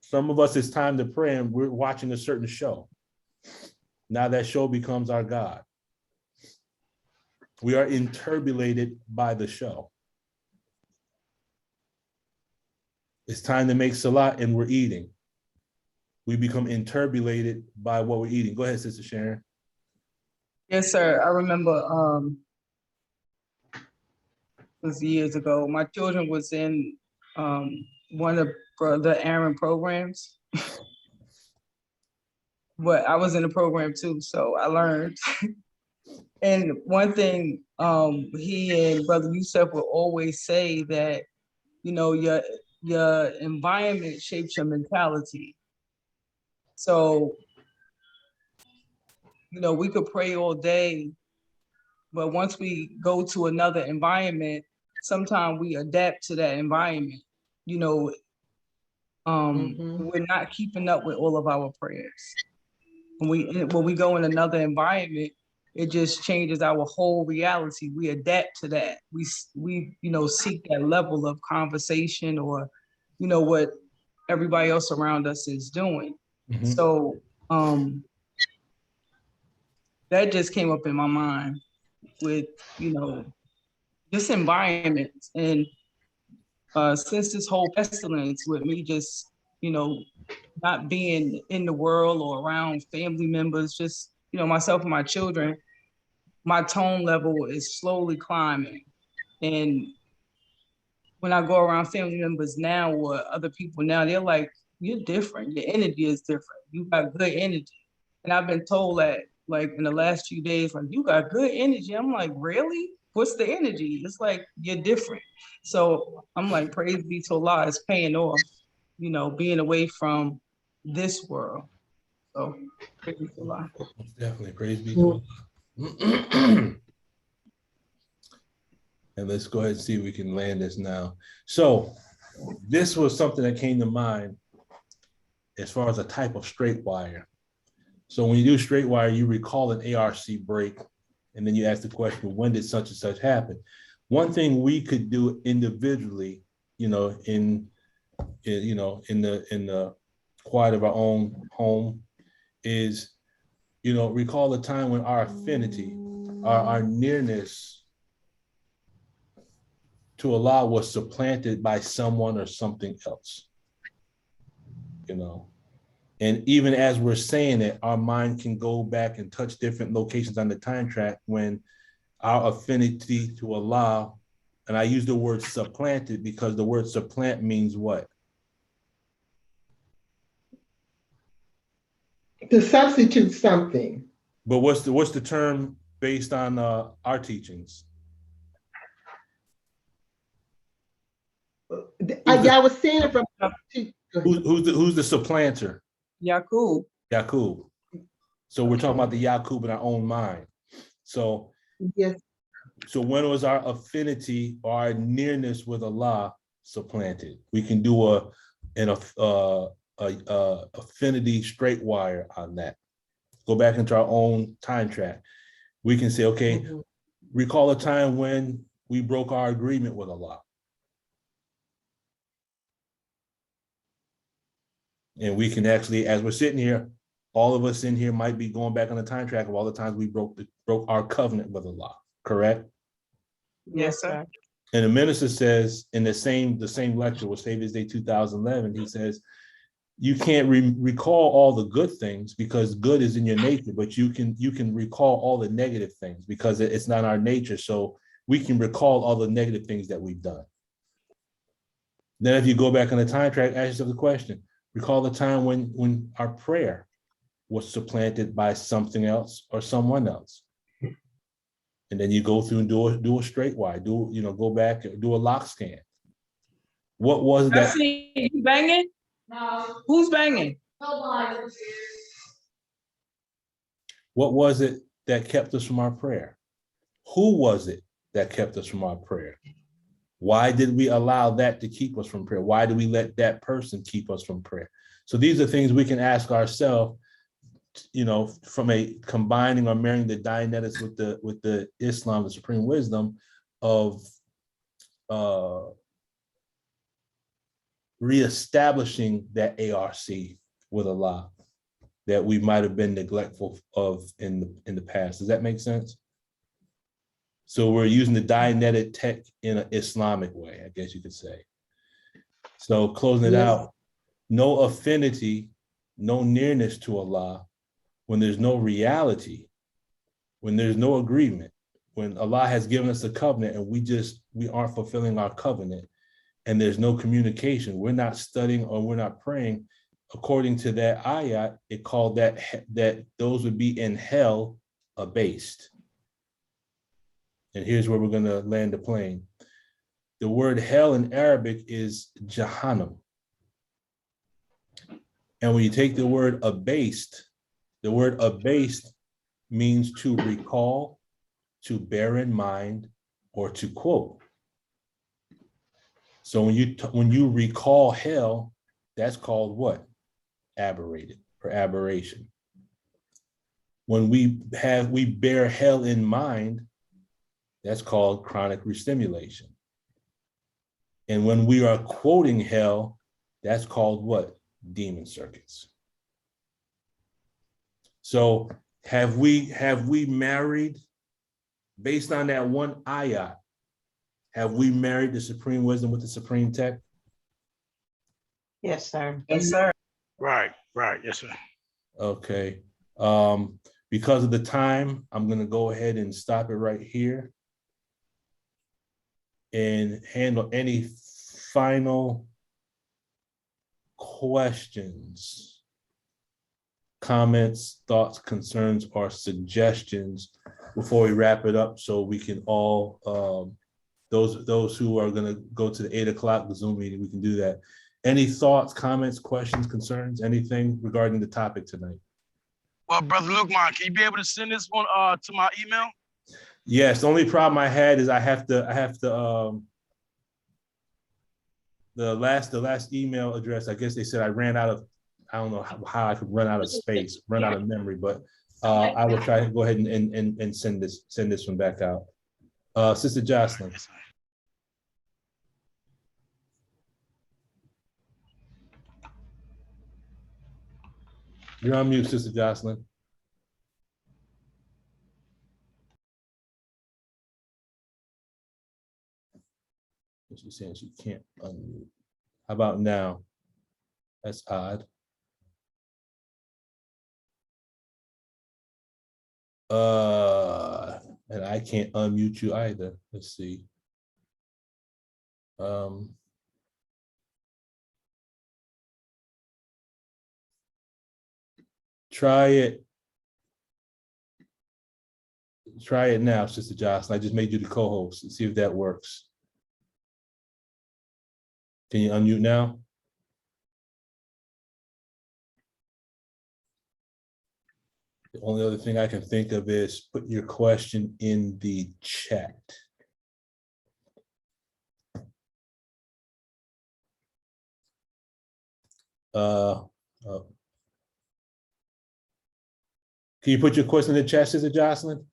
Some of us, it's time to pray and we're watching a certain show. Now that show becomes our God. We are enturbulated by the show. It's time to make salat and we're eating. We become enturbulated by what we're eating. Go ahead, Sister Sharon. Yes, sir. I remember it was years ago. My children was in one of Brother Aaron programs. But I was in the program too, so I learned. And one thing he and Brother Yusuf will always say that, your environment shapes your mentality. So, we could pray all day, but once we go to another environment, sometimes we adapt to that environment. We're not keeping up with all of our prayers. When we go in another environment, it just changes our whole reality. We adapt to that. We seek that level of conversation or, what everybody else around us is doing. Mm-hmm. So that just came up in my mind with, this environment. And since this whole pestilence with me just, not being in the world or around family members, just, myself and my children, my tone level is slowly climbing. And when I go around family members now or other people now, they're like, you're different. Your energy is different. You got good energy. And I've been told that like in the last few days, like, you got good energy. I'm like, really? What's the energy? It's like, you're different. So I'm like, praise be to Allah, it's paying off, being away from this world. So praise be to Allah. Definitely, praise be to Allah. And let's go ahead and see if we can land this now. So this was something that came to mind as far as a type of straight wire. So when you do straight wire, you recall an ARC break, and then you ask the question, when did such and such happen? One thing we could do individually, in the quiet of our own home is, recall the time when our affinity, our nearness to Allah was supplanted by someone or something else, And even as we're saying it, our mind can go back and touch different locations on the time track when our affinity to Allah, and I use the word supplanted because the word supplant means what? To substitute something. But what's the term based on our teachings? I was saying it from who's the supplanter? Yaqub. Yaqub. So we're talking about the Yaqub in our own mind. So yes. So when was our affinity or our nearness with Allah supplanted? We can do an affinity straight wire on that. Go back into our own time track. We can say, okay, recall a time when we broke our agreement with Allah. And we can actually, as we're sitting here, all of us in here might be going back on the time track of all the times we broke our covenant with Allah, correct? Yes, sir. And the minister says in the same lecture with Savior's Day 2011, he says, you can't recall all the good things because good is in your nature, but you can recall all the negative things because it's not our nature. So we can recall all the negative things that we've done. Then if you go back on the time track, ask yourself the question, recall the time when our prayer was supplanted by something else or someone else. And then you go through and do a straight wire, go back, do a lock scan. What was that? You banging? No. Who's banging? Nobody. What was it that kept us from our prayer? Who was it that kept us from our prayer? Why did we allow that to keep us from prayer? Why did we let that person keep us from prayer? So these are things we can ask ourselves, you know, from a combining or marrying the Dianetics with the Islam, the supreme wisdom of reestablishing that ARC with Allah that we might have been neglectful of in the past. Does that make sense? So we're using the Dianetic tech in an Islamic way, I guess you could say. So closing it out, no affinity, no nearness to Allah, when there's no reality, when there's no agreement, when Allah has given us a covenant and we aren't fulfilling our covenant, and there's no communication, we're not studying or we're not praying according to that ayat, it called that those would be in hell abased. And here's where we're going to land the plane. The word hell in Arabic is Jahannam. And when you take the word abased means to recall, to bear in mind, or to quote. So when you recall hell, that's called what? Aberrated or aberration. When we bear hell in mind, that's called chronic restimulation. And when we are quoting hell, that's called what? Demon circuits. So have we married, based on that one ayat, have we married the supreme wisdom with the supreme tech? Yes, sir. Yes, sir. Right, yes, sir. Okay. Because of the time, I'm going to go ahead and stop it right here and handle any final questions, comments, thoughts, concerns, or suggestions before we wrap it up, so we can all, those who are going to go to the 8 o'clock Zoom meeting, we can do that. Any thoughts, comments, questions, concerns, anything regarding the topic tonight? Well, Brother Lukman, can you be able to send this one to my email? Yes, the only problem I had is I have to the last email address, I guess they said I ran out of, I don't know how I could run out of space, run out of memory, but I will try to go ahead and send this one back out. Sister Jocelyn. Yes, sir. You're on mute, Sister Jocelyn. She's saying she can't unmute. How about now? That's odd. And I can't unmute you either. Let's see. Try it. Try it now, Sister Jocelyn. I just made you the co-host. Let's see if that works. Can you unmute now? The only other thing I can think of is put your question in the chat. Can you put your question in the chat, Sister Jocelyn?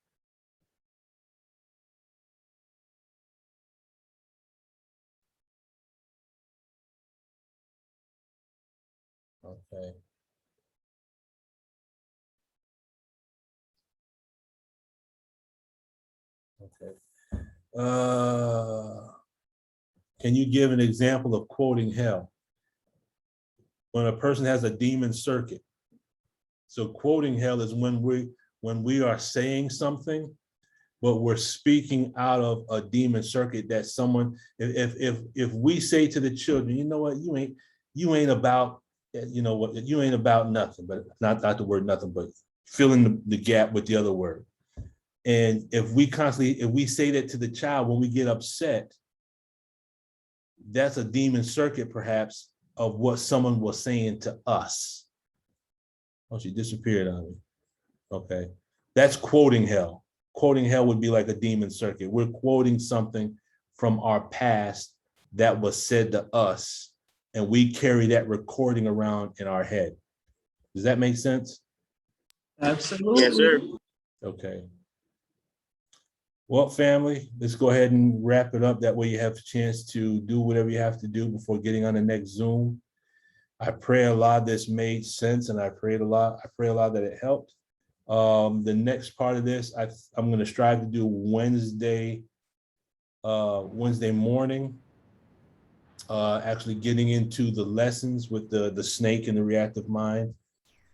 Okay. Okay. Can you give an example of quoting hell? When a person has a demon circuit. So quoting hell is when we are saying something, but we're speaking out of a demon circuit that someone, if we say to the children, you know what, you ain't about, you know what, you ain't about nothing, but not the word nothing, but filling the gap with the other word. And if we say that to the child when we get upset, that's a demon circuit perhaps of what someone was saying to us. Oh, she disappeared on me. Okay. That's quoting hell. Quoting hell would be like a demon circuit. We're quoting something from our past that was said to us, and we carry that recording around in our head. Does that make sense? Absolutely. Yes, sir. Okay. Well, family, let's go ahead and wrap it up. That way you have a chance to do whatever you have to do before getting on the next Zoom. I pray a lot this made sense, and I pray a lot that it helped. The next part of this, I'm going to strive to do Wednesday morning, actually getting into the lessons with the snake and the reactive mind.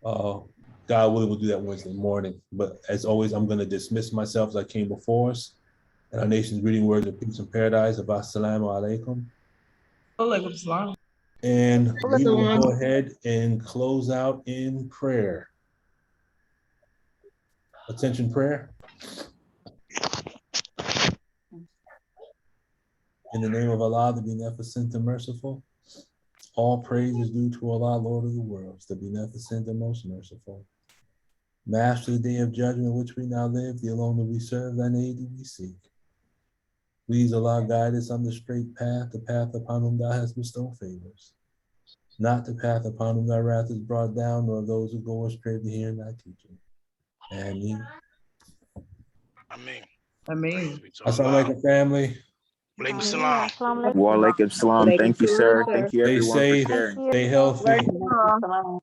God willing, we'll do that Wednesday morning. But as always, I'm going to dismiss myself as I came before us. And our nation's reading words of peace and paradise. Assalamu alaikum. Walaikum salam. And we will go ahead and close out in prayer. Attention prayer. In the name of Allah, the Beneficent and Merciful, all praise is due to Allah, Lord of the worlds, the Beneficent and Most Merciful. Master the day of judgment which we now live, the alone that we serve, thine aid do we seek. Please, Allah, guide us on the straight path, the path upon whom thou hast bestowed favors. Not the path upon whom thy wrath is brought down, nor those who go astray to hear thy teaching. Ameen. Ameen. Ameen. Assalamu alaikum, family. Walaikum salam. Walaikum salam. Thank you, sir. Thank you, Stay everyone, safe, for sharing. stay healthy. Walaikum salam.